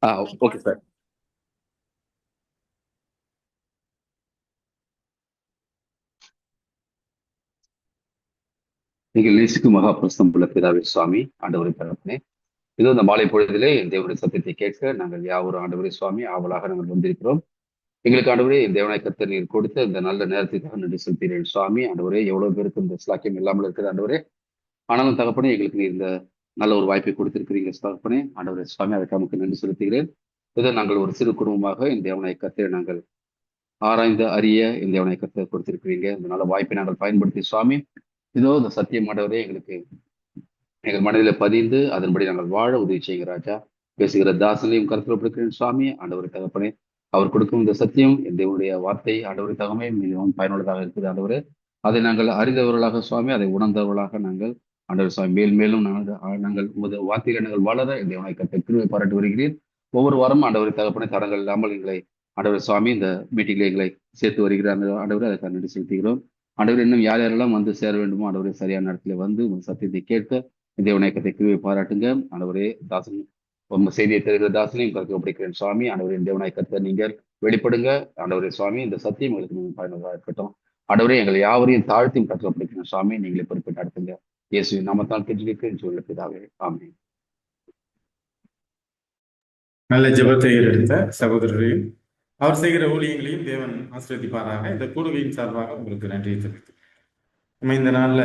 ஆ, okay sir. நீங்கள் நேசிக்கும் மகா பிரசம்புள்ள பிதாவே சுவாமி, ஆண்டவரே தகப்பனே, இதோ இந்த மாலை பொழுதிலே என் தேவனுடைய சத்தியத்தை கேட்க நாங்கள் யாவரும் ஆண்டவரே சுவாமி ஆவலாக நாங்கள் வந்திருக்கிறோம். எங்களுக்கு ஆண்டவரே என் தேவனாய் கர்த்தர் நீர் கொடுத்த இந்த நல்ல நேரத்துக்காக நன்றி செலுத்துகிறேன் சுவாமி. ஆண்டவரே எவ்வளவு பேருக்கு இந்த ஸ்லாக்கியம் இல்லாமல் இருக்குது ஆண்டவரே. ஆனாலும் தகப்பனே எங்களுக்கு நீர் இந்த நல்ல ஒரு வாய்ப்பை கொடுத்திருக்கிறீங்க தகப்பனே. ஆண்டவரே சுவாமி அதற்கு நமக்கு நன்றி செலுத்துகிறேன். இதோ நாங்கள் ஒரு சிறு குடும்பமாக இந்த தேவனாய் கர்த்தரை நாங்கள் ஆராய்ந்து அறிய இந்த தேவனாய் கர்த்தர் கொடுத்திருக்கிறீங்க. இந்த நல்ல வாய்ப்பை நாங்கள் பயன்படுத்தி சுவாமி, இதோ இந்த சத்தியம் ஆண்டவரே எங்களுக்கு எங்கள் மனதில் பதிந்து அதன்படி நாங்கள் வாழ உதவி செய்கிற ராஜா. பேசுகிற தாசனையும் கருத்தில் கொடுக்கிறேன் சுவாமி. ஆண்டவரை தகப்பனே, அவர் கொடுக்கும் இந்த சத்தியம் என் தேவனுடைய வார்த்தை ஆண்டவரை தகமே மிகவும் பயனுள்ளதாக இருக்குது ஆண்டவரே. அதை நாங்கள் அறிந்தவர்களாக சுவாமி, அதை உணர்ந்தவர்களாக நாங்கள் ஆண்டவர் சுவாமி மேல் மேலும் நாங்கள் உமது வார்த்தையில நாங்கள் வளர என் தேவனை கருத்தை கிருபை பாராட்டி வருகிறேன். ஒவ்வொரு வாரமும் ஆண்டவரை தகப்பனே தடங்கள் இல்லாமல் எங்களை ஆண்டவர் சுவாமி இந்த மீட்டிங்ல எங்களை சேர்த்து வருகிறார் ஆண்டவரை அதை நன்றி செலுத்துகிறோம். ஆண்டவர் இன்னும் யார் யாரெல்லாம் வந்து சேர வேண்டுமோ ஆண்டவரை சரியான இடத்துல வந்து உங்கள் சத்தியத்தை கேட்க தேவநாயகத்தை கிருபை பாராட்டுங்க. ஆண்டவரே தாசன் உங்க செய்தியை தருகிற தாசனையும் கருத்து ஒப்படைக்கிறேன் சுவாமி. ஆண்டவரின் தேவநாயகத்தை நீங்கள் வெளிப்படுங்க. ஆண்டவரே சுவாமி இந்த சத்தியம் எங்களுக்கு நீங்கள் பயனுள்ளதாக இருக்கட்டும். ஆண்டவரே எங்களை யாவரையும் தாழ்த்தியும் கருத்து ஒப்படைக்கிறேன் சுவாமி. நீங்களே பொறுப்பேற்று நடத்துங்க. இயேசுவின் நாமத்தால் கெஞ்சிருக்கிறேன் சொல்ல பிதாவே, ஆமென். நல்ல ஜெபத்தை எடுத்த சகோதரரையும் அவர் செய்கிற ஊழியங்களையும் தேவன் ஆசீர்வதிப்பாராக. இந்த குழுவின் சார்பாக உங்களுக்கு நன்றியை தெரிவித்து நம்ம இந்த நாள்ல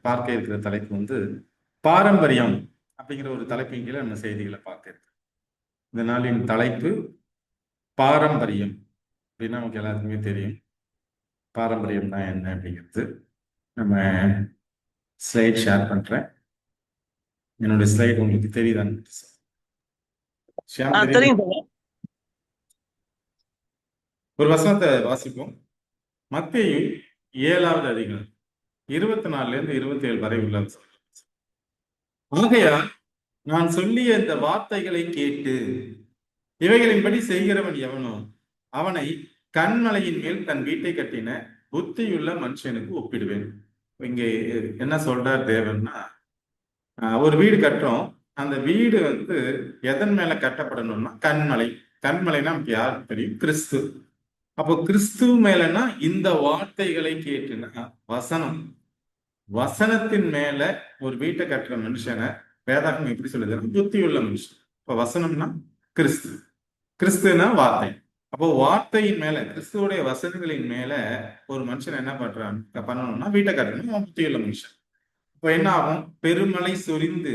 பார்க்க இருக்கிற தலைப்பு வந்து பாரம்பரியம் அப்படிங்கிற ஒரு தலைப்பின் கீழே நம்ம செய்திகளை பார்க்க இருக்கு. இந்த நாளின் தலைப்பு பாரம்பரியம் அப்படின்னா நமக்கு எல்லாத்துக்குமே தெரியும். பாரம்பரியம்னா என்ன அப்படிங்கிறது நம்ம ஸ்லைட் ஷேர் பண்றேன். என்னுடைய ஸ்லைட் உங்களுக்கு தெரியுதான்னு ஷியாம் தெரியும். ஒரு வசனத்தை வாசிப்போம். மத்தேயு 7வது அதிகாரம் 24 27 வரை உள்ள வசனம். ஆகையால் நான் சொல்லிய இந்த வார்த்தைகளை கேட்டு இவைகளின்படி செய்கிறவன் எவனோ அவனை கண்மலையின் மேல் தன் வீட்டை கட்டின புத்தியுள்ள மனுஷனுக்கு ஒப்பிடுவேன். இங்க என்ன சொல்றார் தேவன்னா, ஒரு வீடு கட்டுறோம். அந்த வீடு வந்து எதன் மேல கட்டப்படணும்னா கண்மலை. கண்மலைன்னா நமக்கு யாருக்கு தெரியும்? கிறிஸ்து. அப்போ கிறிஸ்து மேலன்னா இந்த வார்த்தைகளை கேட்டுனா வசனம், வசனத்தின் மேல ஒரு வீட்டை கட்டுற மனுஷனை வேதாகம் எப்படி சொல்லுதுன்னா புத்தியுள்ள மனுஷன். இப்ப வசனம்னா கிறிஸ்து, கிறிஸ்துனா வார்த்தை. அப்போ வார்த்தையின் மேல கிறிஸ்துவோடைய வசனங்களின் மேல ஒரு மனுஷன் என்ன பண்ணணும்னா வீட்டை கட்டணும். அவன் புத்தியுள்ள மனுஷன். இப்போ என்ன ஆகும்? பெருமழை சொரிந்து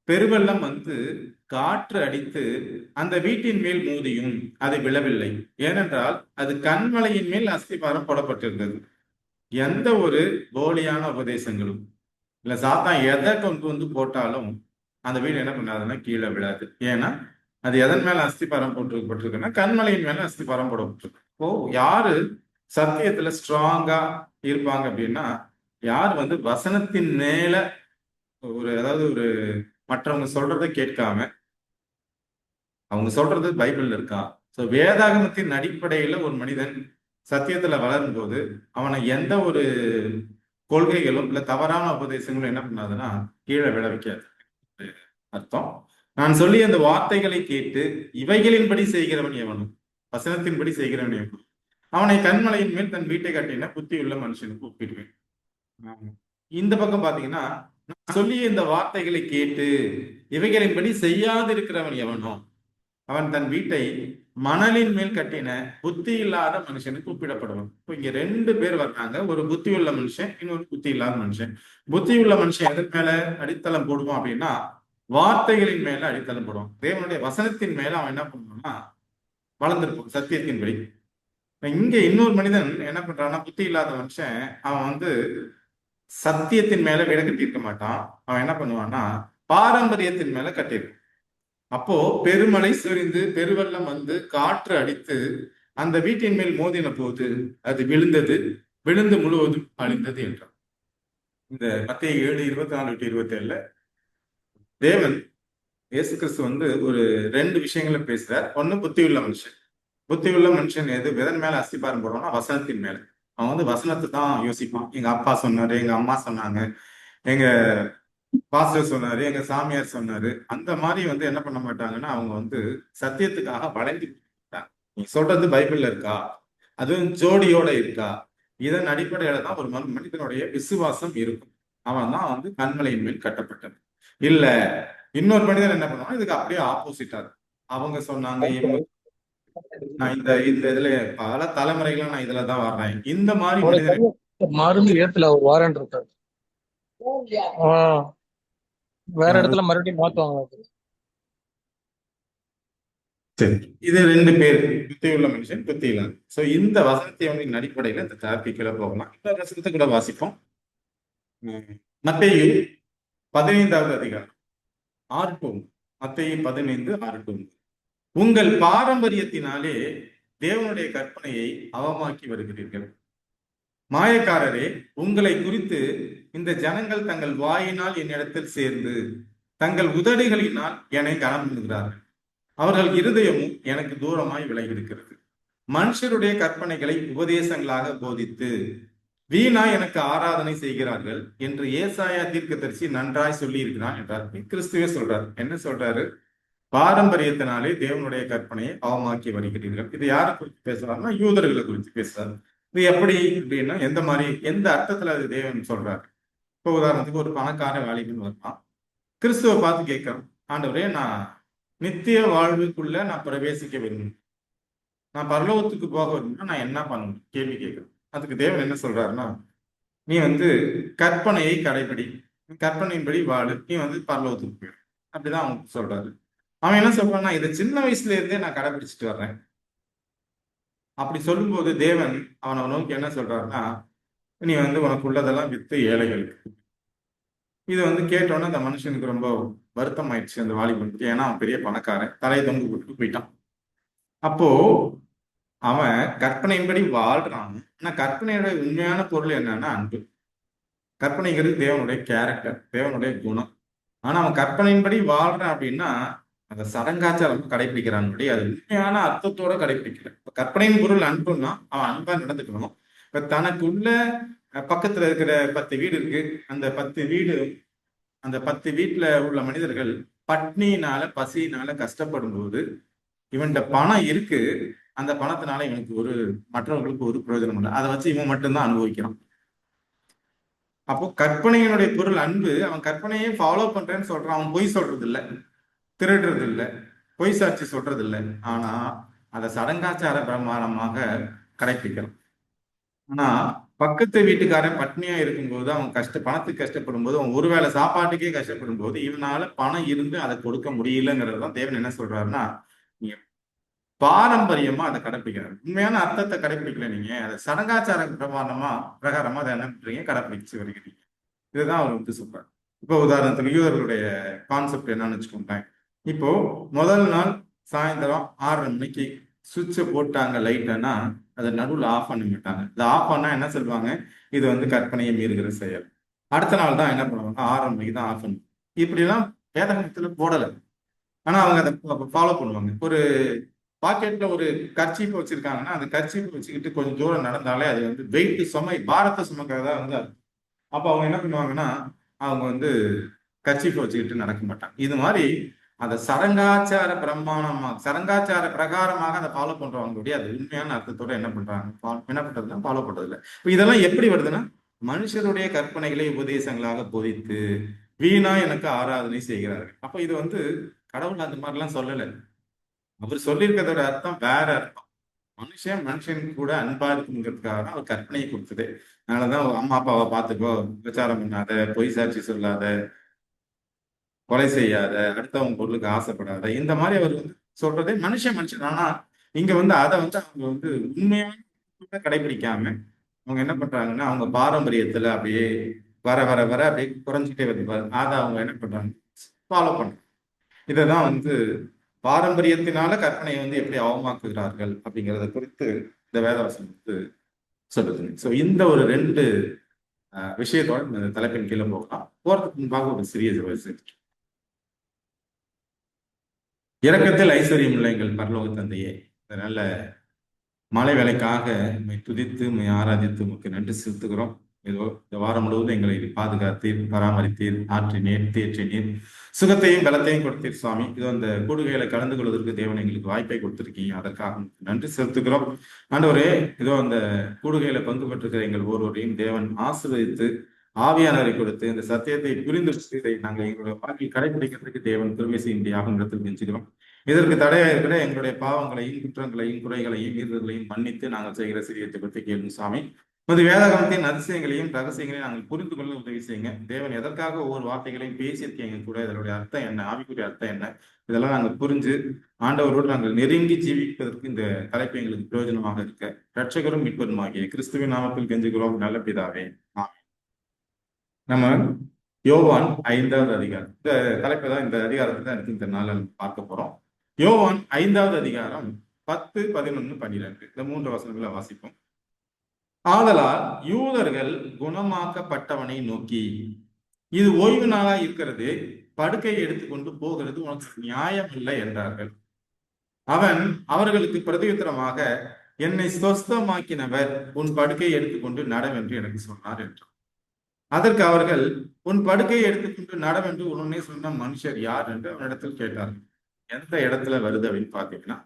பெருவெள்ளம் வந்து காற்று அடித்து அந்த வீட்டின் மேல் மோதியும் அது விழவில்லை, ஏனென்றால் அது கண்மலையின் மேல் அஸ்திபாரம் போடப்பட்டிருந்தது. எந்த ஒரு போலியான உபதேசங்களும் இல்ல சாத்தான் எதை கொண்டு வந்து போட்டாலும் அந்த வீடு என்ன பண்ணாதுன்னா கீழே விழாது. ஏன்னா அது எதன் மேல அஸ்திபாரம் போட்டுருக்குன்னா கண்மலையின் மேல அஸ்திபாரம் போடப்பட்டிருக்கு. இப்போ யாரு சத்தியத்துல ஸ்ட்ராங்கா இருப்பாங்க அப்படின்னா, யார் வந்து வசனத்தின் மேல அதாவது ஒரு மற்றவங்க சொல்றதை கேட்காம, அவங்க சொல்றது பைபிள்ல இருக்கா, சோ வேதாகமத்தின் அடிப்படையில ஒரு மனிதன் சத்தியத்துல வளரும் போது அவனை எந்த ஒரு கொள்கைகளும் இல்ல தவறான உபதேசங்களும் என்ன பண்ணாதுன்னா கீழே விழ வைக்காது அர்த்தம். நான் சொல்லி அந்த வார்த்தைகளை கேட்டு இவைகளின்படி செய்கிறவன் எவனும், வசனத்தின்படி செய்கிறவன் எவனும் அவனை கண்மலையின் மேல் தன் வீட்டை கட்டின புத்தியுள்ள மனுஷனுக்கு ஒப்பிடுவேன். இந்த பக்கம் பாத்தீங்கன்னா, நான் சொல்லி இந்த வார்த்தைகளை கேட்டு இவைகளின்படி செய்யாதிருக்கிறவன் எவனோ அவன் தன் வீட்டை மணலின் மேல் கட்டின புத்தி இல்லாத மனுஷனுக்கு ஒப்பிடப்படுவான். இப்போ இங்க 2 பேர் வர்றாங்க. ஒரு புத்தியுள்ள மனுஷன், இன்னொரு புத்தி இல்லாத மனுஷன். புத்தியுள்ள மனுஷன் எதன் மேல அடித்தளம் போடுவான் அப்படின்னா வார்த்தைகளின் மேல அடித்தளம் போடுவான். தேவனுடைய வசனத்தின் மேல அவன் என்ன பண்ணுவான்னா வளர்ந்திருப்பான் சத்தியத்தின்படி. இங்க இன்னொரு மனிதன் என்ன பண்றான்னா, புத்தி இல்லாத மனுஷன் அவன் வந்து சத்தியத்தின் மேல வீட கட்டியிருக்க மாட்டான். அவன் என்ன பண்ணுவான்னா பாரம்பரியத்தின் மேல கட்டியிருக்கான். அப்போ பெருமழை சொரிந்து பெருவெள்ளம் வந்து காற்று அடித்து அந்த வீட்டின் மேல் மோதின போது அது விழுந்தது, விழுந்து முழுவதும் அழிந்தது என்றான். இந்த மத்தேயு 7:24-27 தேவன் இயேசு கிறிஸ்து வந்து ஒரு 2 விஷயங்களை பேசுறார். ஒண்ணு புத்தியுள்ள மனுஷன். புத்தியுள்ள மனுஷன் எது எதன் மேல அஸ்திபாரம் போடுவான்னா வசனத்தின் மேல. அவன் வந்து வசனத்தை தான் யோசிப்பான். எங்க அப்பா சொன்னாரு, எங்க அம்மா சொன்னாங்க, எங்க பாஸ்டர் சொன்னாரு, எங்க சாமியார் சொன்னாரு. அந்த மாதிரி வந்து என்ன பண்ண மாட்டாங்கன்னா, அவங்க வந்து சத்தியத்துக்காக வளைந்து கொடுத்தாங்க. நீ சொல்றது பைபிள்ல இருக்கா? அதுவும் ஜோடியோட இருக்கா? இதன் அடிப்படையில தான் ஒரு மனிதனுடைய விசுவாசம் இருக்கும். அவன் தான் வந்து கன்மலையின் மேல் கட்டப்பட்டது. இல்ல, இன்னொரு மனிதன் என்ன பண்ணுவான், இதுக்கு அப்படியே ஆப்போசிட்டா இருக்கும். அவங்க சொன்னாங்க, இவங்க நான் இந்த இந்த இதுல பல தலைமுறைகளா நான் இதுல தான் வர்றேன். இந்த மாதிரி அவனுக்கு மனிதனை சரியா மருந்து ஏத்துல ஒரு வாரண்ட் இருக்காரு. வேற இடத்துல மறுபடியும் மாத்துவாங்க அது. சரி, இது ரெண்டு பேர், புத்தியுள்ள மனுஷன், புத்தி இல்லாத. சோ இந்த வசனத்தின் அடிப்படையில இந்த டாபிக்ல போகலாம். இன்னொரு வசனத்தை கூட வாசிப்போம். மத்தேயு 15வது அதிகாரம் 6 to 9. மத்தேயு 15:6-9. உங்கள் பாரம்பரியத்தினாலே தேவனுடைய கற்பனையை அவமாக்கி வருகிறீர்கள். மாயக்காரரே, உங்களை குறித்து இந்த ஜனங்கள் தங்கள் வாயினால் என்னிடத்தில் சேர்ந்து தங்கள் உதடுகளினால் என்னை கனம் பண்ணுகிறார்கள். அவர்கள் இருதயமும் எனக்கு தூரமாய் விலகி இருக்கிறது. மனுஷருடைய கற்பனைகளை உபதேசங்களாக போதித்து வீணா எனக்கு ஆராதனை செய்கிறார்கள் என்று ஏசாயா தீர்க்கதரிசி நன்றாய் சொல்லி இருக்கிறான் என்றார். கிறிஸ்துவே சொல்றாரு. என்ன சொல்றாரு? பாரம்பரியத்தினாலே தேவனுடைய கற்பனையை அவமாக்கி வருகிறீர்கள். இது யாரை குறித்து பேசுறாருன்னா, யூதர்களை குறித்து பேசுறாரு. இது எப்படி அப்படின்னா, எந்த மாதிரி, எந்த அர்த்தத்துல அது தேவன் சொல்றாரு? இப்போ உதாரணத்துக்கு ஒரு பணக்கார வாலிபன் வருவான், கிறிஸ்துவை பார்த்து கேட்கிறான், ஆண்டவரே, நான் நித்திய வாழ்வுக்குள்ள நான் பிரவேசிக்க விரும்புகிறேன், நான் பரலோகத்துக்கு போக விரும்புனா நான் என்ன பண்ணணும் கேள்வி கேட்கிறேன். அதுக்கு தேவன் என்ன சொல்றாருன்னா, நீ வந்து கற்பனையை கடைபிடி, கற்பனையின்படி வாழு, நீ வந்து பரலோகத்துக்கு போயிடும். அப்படிதான் அவனுக்கு சொல்றாரு. அவன் என்ன சொல்றான்னா, இதை சின்ன வயசுல இருந்தே நான் கடைபிடிச்சிட்டு வர்றேன். அப்படி சொல்லும்போது தேவன் அவனை நோக்கி என்ன சொல்றாருன்னா, நீ வந்து உனக்கு உள்ளதெல்லாம் வித்து ஏழைகளுக்கு. இது வந்து கேட்டோன்னே அந்த மனுஷனுக்கு ரொம்ப வருத்தம் ஆயிடுச்சு அந்த வாலிபனுக்கு. ஏன்னா அவன் பெரிய பணக்காரன், தலையை தொங்கு போட்டு போயிட்டான். அப்போ அவன் கற்பனையின்படி வாழ்றான். ஆனா கற்பனையோட உண்மையான பொருள் என்னன்னா அன்பு. கற்பனைங்கிறது தேவனுடைய கேரக்டர், தேவனுடைய குணம். ஆனா அவன் கற்பனையின்படி வாழ்றான் அப்படின்னா அந்த சடங்காச்சாரம் கடைபிடிக்கிறான். அது உண்மையான அர்த்தத்தோட கடைபிடிக்கல. இப்ப கற்பனையின் பொருள் அன்புன்னா அவன் அன்பா நடந்துக்கணும். இப்ப தனக்குள்ள பக்கத்துல இருக்கிற 10 வீடு இருக்கு. அந்த 10 வீட்டுல உள்ள மனிதர்கள் பட்னியினால பசியினால கஷ்டப்படும் போது இவன்கிட்ட பணம் இருக்கு. அந்த பணத்தினால இவனுக்கு மற்றவர்களுக்கு ஒரு பிரயோஜனம் இல்லை. அதை வச்சு இவன் மட்டும்தான் அனுபவிக்கிறான். அப்போ கற்பனையினுடைய பொருள் அன்பு. அவன் கற்பனையே ஃபாலோ பண்றேன்னு சொல்றான். அவன் பொய் சொல்றது இல்லை, திருடுறது இல்லை, பொய் சாட்சி சொல்றது இல்லை. ஆனா அதை சடங்காச்சார பிரமாணமாக கடைபிடிக்கிறான். ஆனா பக்கத்து வீட்டுக்காரன் பட்னியா இருக்கும்போது, அவன் பணத்துக்கு கஷ்டப்படும் போது, அவன் ஒருவேளை சாப்பாட்டுக்கே கஷ்டப்படும் போது இவனால பணம் இருந்து அதை கொடுக்க முடியலங்கிறது தான் தேவன் என்ன சொல்றாருன்னா, நீங்க பாரம்பரியமா அதை கடைப்பிடிக்கிறாரு. உண்மையான அர்த்தத்தை கடைப்பிடிக்கல, நீங்க அதை சடங்காச்சார பிரகாரமா அதை என்ன பண்றீங்க, கடைப்பிடிச்சு வருகிறீங்க. இதுதான் அவர் வந்து சொல்றாரு. இப்போ உதாரணத்துக்கு யூதர்களுடைய கான்செப்ட் என்னன்னு வச்சுக்கோங்களேன். இப்போ முதல் நாள் சாயந்தரம் 6:30 மணிக்கு சுவிட்சை போட்டாங்க லைட்னா அதை நடுவில் ஆஃப் பண்ண மாட்டாங்க. இதை ஆஃப் பண்ணா என்ன சொல்லுவாங்க, இது வந்து கற்பனையை மீறுகிற செயல். அடுத்த நாள் தான் என்ன பண்ணுவாங்க, 6:30 மணிக்கு தான் ஆஃப் பண்ணுவாங்க. இப்படிலாம் வேதாகமத்துல போடலை. ஆனா அவங்க அதை ஃபாலோ பண்ணுவாங்க. ஒரு பாக்கெட்ல ஒரு கர்ச்சீப் வச்சிருக்காங்கன்னா அந்த கர்ச்சீப் வச்சுக்கிட்டு கொஞ்சம் தூரம் நடந்தாலே அது வந்து வெயிட் சுமை, பாரத்தை சுமக்கிறதா வந்து அப்ப அவங்க என்ன பண்ணுவாங்கன்னா, அவங்க வந்து கர்ச்சீப் வச்சுக்கிட்டு நடக்க மாட்டாங்க. இது மாதிரி அதை சடங்காச்சார சடங்காச்சார பிரகாரமாக அதை ஃபாலோ பண்றவங்களுடைய அது உண்மையான அர்த்தத்தோட என்ன பண்றதுன்னா ஃபாலோ பண்றது இல்லை. இப்ப இதெல்லாம் எப்படி வருதுன்னா, மனுஷருடைய கற்பனைகளை உபதேசங்களாக போதித்து வீணா எனக்கு ஆராதனை செய்கிறார்கள். அப்ப இது வந்து கடவுள் அந்த மாதிரிலாம் சொல்லலை. அவர் சொல்லியிருக்கிறதோட அர்த்தம் வேற அர்த்தம். மனுஷன் கூட அன்பா இருக்குங்கிறதுக்காக தான் அவர் கற்பனையை கொடுத்தது. அதனாலதான் அம்மா அப்பாவை பார்த்துக்கோ, விபச்சாரம் பண்ணாத, பொய் சாட்சி சொல்லாத, கொலை செய்யாத, அடுத்தவங்க பொருளுக்கு ஆசைப்படாத, இந்த மாதிரி அவர் வந்து சொல்றதே மனுஷன். ஆனா இங்க வந்து அதை வந்து அவங்க வந்து உண்மையான கடைபிடிக்காம அவங்க என்ன பண்றாங்கன்னா, அவங்க பாரம்பரியத்துல அப்படியே வர வர வர அப்படியே குறைஞ்சிட்டே வருது. அதை அவங்க என்ன பண்றாங்க, ஃபாலோ பண்றாங்க. இதைதான் வந்து பாரம்பரியத்தினால கற்பனையை வந்து எப்படி அவமாக்குகிறார்கள் அப்படிங்கிறத குறித்து இந்த வேதவசனம் வந்து சொல்லுது. ஸோ இந்த ஒரு 2 விஷயத்தோட இந்த தலைப்பின் கீழே போறதுக்கு முன்பாக ஒரு சிறிய ஜெபம். இரக்கத்தில் ஐஸ்வர்யம் உள்ள எங்கள் பரலோக தந்தையே, அதனால மாலை வேலைக்காக உம்மை துதித்து உம்மை ஆராதித்து உமக்கு நன்றி செலுத்துகிறோம். ஏதோ இந்த வாரம் முழுவதும் எங்களை பாதுகாத்தீர், பராமரித்தீர், ஆற்றினீர், தேற்றினீர், சுகத்தையும் பலத்தையும் கொடுத்தீர் சுவாமி. இதோ இந்த கூடுகையில கலந்து கொள்வதற்கு தேவன் எங்களுக்கு வாய்ப்பை கொடுத்திருக்கீங்க. அதற்காக உங்களுக்கு நன்றி செலுத்துகிறோம். ஆண்டவரே, இதோ அந்த கூடுகையில பங்கு பெற்றிருக்கிற எங்கள் ஒருவரையும் தேவன் ஆசீர்வதித்து ஆவியானவரை கொடுத்து இந்த சத்தியத்தை புரிந்து இதை நாங்கள் எங்களுடைய வாழ்க்கையில் கடைபிடிக்கிறதுக்கு தேவன் கிருபை செய்யும்படியாக இடத்தில் கெஞ்சுகிறோம். இதற்கு தடையாக இருக்கிற எங்களுடைய பாவங்களையும் குற்றங்களையும் குறைகளையும் மீறுதல்களையும் மன்னித்து நாங்கள் செய்கிற சிறியத்தை பற்றி கேளுங்க சுவாமி. வேதாகமத்தின் அதிசயங்களையும் ரகசியங்களையும் நாங்கள் புரிந்து கொள்ள உதவி செய்யுங்க. தேவன் எதற்காக ஒவ்வொரு வார்த்தைகளையும் பேசியிருக்கீங்க கூட, இதனுடைய அர்த்தம் என்ன, ஆவிக்குரிய அர்த்தம் என்ன, இதெல்லாம் நாங்கள் புரிஞ்சு ஆண்டவரோடு நாங்கள் நெருங்கி ஜீவிப்பதற்கு இந்த தலைப்பு எங்களுக்கு பிரயோஜனமாக இருக்க இரட்சகரும் மீட்பருமாகிய கிறிஸ்துவின் நாமத்தில் கெஞ்சுகிறோம் நல்ல பிதாவே. நம்ம யோவான் 5வது அதிகாரம், இந்த தலைப்பு தான், இந்த அதிகாரத்தை தான் எனக்கு இந்த நாளில் பார்க்க போறோம். யோவான் 5வது அதிகாரம் 10, 11, 12 இந்த 3 வசனங்களை வாசிப்போம். ஆதலால் யூதர்கள் குணமாக்கப்பட்டவனை நோக்கி, இது ஓய்வு நாளா இருக்கிறது, படுக்கையை எடுத்துக்கொண்டு போகிறது உனக்கு நியாயம் இல்லை என்றார்கள். அவன் அவர்களுக்கு பிரதியுத்தரமாக, என்னை சொஸ்தமாக்கினவர் உன் படுக்கையை எடுத்துக்கொண்டு நடவென்று எனக்கு சொன்னார் என்றார். அதற்கு அவர்கள், உன் படுக்கையை எடுத்துக்கொண்டு நடவென்று உடனே சொன்ன மனுஷர் யார் என்று அவனிடத்தில் கேட்டார்கள். எந்த இடத்துல வருது அப்படின்னு பாத்தீங்கன்னா,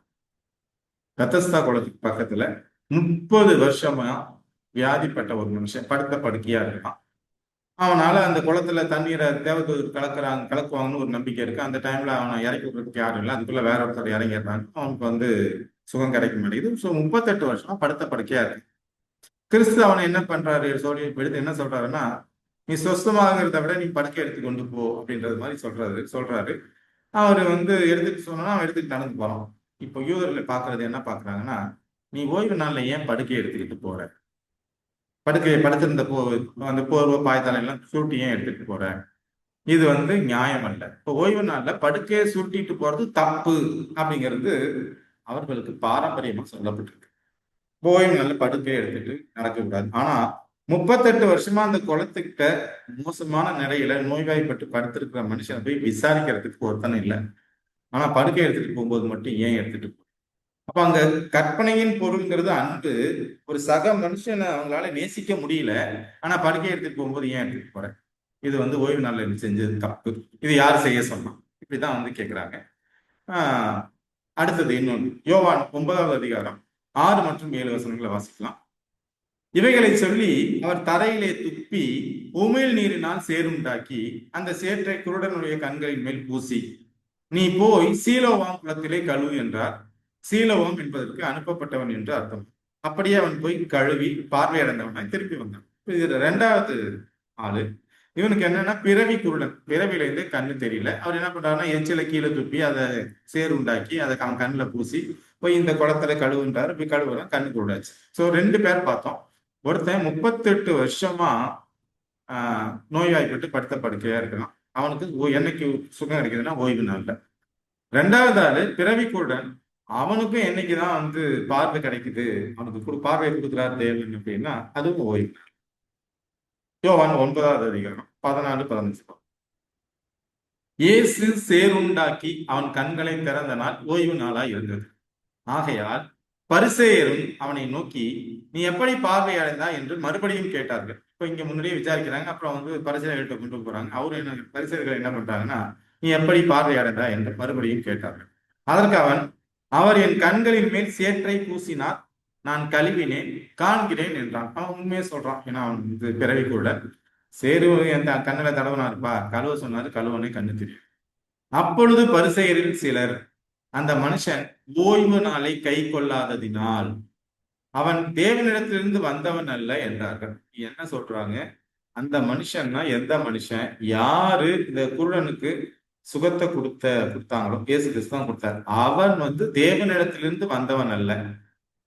பெத்தஸ்தா குளத்துக்கு பக்கத்துல 30 வருஷமா வியாதிப்பட்ட ஒரு மனுஷன் படுத்த படுக்கையா இருக்கான். அவனால அந்த குளத்துல தண்ணீரை தேவதூதர் கலக்குவாங்கன்னு ஒரு நம்பிக்கை இருக்கு. அந்த டைம்ல அவனை இறக்கி விடுறதுக்கு யாரும் இல்லை. அதுக்குள்ள வேற ஒருத்தர் இறங்கிடுறாங்க. அவனுக்கு சுகம் கிடைக்க மாட்டேங்குது. 38 வருஷமா படுத்த படுக்கையா இருக்கு. கிறிஸ்து அவனை என்ன பண்றாரு சொல்லி எடுத்து என்ன சொல்றாருன்னா, நீ சொஸ்தமாகிறத விட நீ படுக்கை எடுத்து கொண்டு போ அப்படின்றது மாதிரி சொல்றாரு. அவரு எடுத்துட்டு சொன்னா அவன் எடுத்துட்டு நடந்து போறான். இப்போ யூதர்களை பாக்குறது என்ன பாக்குறாங்கன்னா, நீ ஓய்வு நாள்ல ஏன் படுக்கையை எடுத்துக்கிட்டு போற, படுக்கையை படுத்திருந்த அந்த போர்வை பாய்த்தாலை எல்லாம் சுருட்டி ஏன் எடுத்துட்டு போற, இது நியாயம் அல்ல. இப்போ ஓய்வு நாள்ல படுக்கையை சுருட்டிட்டு போறது தப்பு அப்படிங்கிறது அவர்களுக்கு பாரம்பரியமா சொல்லப்பட்டிருக்கு. ஓய்வு நாள்ல படுக்கையை எடுத்துட்டு நடக்கக்கூடாது. ஆனா 38 வருஷமா அந்த குளத்துக்கிட்ட மோசமான நிலையில நோய்வாய்ப்பட்டு படுத்திருக்கிற மனுஷனை போய் விசாரிக்கிறதுக்கு ஒருத்தனை இல்லை. ஆனா படுக்கை எடுத்துட்டு போகும்போது மட்டும் ஏன் எடுத்துட்டு போ? அப்ப அங்க கற்பனையின் பொருள்ங்கிறது அன்பு. ஒரு சக மனுஷனை அவங்களால நேசிக்க முடியல, ஆனா படுக்கை எடுத்துட்டு போகும்போது ஏன் எடுத்துட்டு போற? இது ஓய்வு நாள்ல செஞ்சது தப்பு. இது யார் செய்ய சொன்னான்? இப்படிதான் கேட்கிறாங்க. அடுத்தது இன்னொன்று, யோவான் 9வது அதிகாரம் 6 மற்றும் 7 வசனங்களை வாசிக்கலாம். இவைகளை சொல்லி அவர் தரையிலே துப்பி உமிழ் நீரினால் சேருண்டாக்கி அந்த சேற்றை குருடனுடைய கண்களின் மேல் பூசி, நீ போய் சீலோவாம் குளத்திலே கழுவு என்றார். சீலோவாம் என்பதற்கு அனுப்பப்பட்டவன் என்று அர்த்தம். அப்படியே அவன் போய் கழுவி பார்வையடைந்தவனாய் திருப்பி வந்தான். இது 2வது ஆளு. இவனுக்கு என்னன்னா பிறவி குருடன், பிறவில இருந்து கண்ணு தெரியல. அவர் என்ன பண்றாருன்னா எச்சில கீழே துப்பி அதை சேருண்டாக்கி அதை அவன் கண்ணுல பூசி போய் இந்த குளத்துல கழுவுன்றாரு. போய் கழுவுறான், கண்ணு குருடாச்சு. 2 பேர் பார்த்தோம். ஒருத்தன் 38 வருஷமா நோய்வாய்ப்பட்டு படுத்த படுக்கையா இருக்கான். அவனுக்கு என்னைக்கு சுகம் கிடைக்குதுன்னா ஓய்வு நாள்ல. 2வது ஆளு பிறவி குருடன். அவனுக்கும் என்னைக்குதான் பார்வை கிடைக்குது, அவனுக்கு பார்வை கொடுக்குறாரு தேவன் அப்படின்னா அதுவும் ஓய்வு. யோவான் 9வது அதிகாரம் 14, 15. இயேசு சேருண்டாக்கி அவன் கண்களை திறந்த நாள் ஓய்வு நாளா இருந்தது. ஆகையால் பரிசேயரும் அவனை நோக்கி, நீ எப்படி பார்வை அடைந்தா என்று மறுபடியும் கேட்டார்கள். இப்ப இங்க முன்னாடியே விசாரிக்கிறாங்க. அப்புறம் பரிசேயர்கிட்ட கொண்டு போறாங்க. பரிசேயர்கள் என்ன பண்றாங்கன்னா, நீ எப்படி பார்வை அடைந்தா என்று மறுபடியும் கேட்டார்கள். அதற்கு அவன், அவர் என் கண்களின் மேல் சேற்றை பூசினார், நான் கழுவினேன், காண்கிறேன் என்றான். அவன் உண்மையே சொல்றான். ஏன்னா அவன் பிறவி கூட சேரு என் கண்ணில தடவனாருப்பா, கழுவ சொன்னாரு, கழுவனே கண்ணு தெரியும். அப்பொழுது பரிசேயரில் சிலர், அந்த மனுஷன் ஓய்வு நாளை கை கொள்ளாததினால் அவன் தேவனிடத்திலிருந்து வந்தவன் அல்ல என்றார்கள். என்ன சொல்றாங்க? அந்த மனுஷன்னா எந்த மனுஷன்? யாரு இந்த குருடனுக்கு சுகத்தை கொடுத்தாங்களோ, இயேசு கிறிஸ்து தான் கொடுத்தாரு. அவன் தேவனிடத்திலிருந்து வந்தவன் அல்ல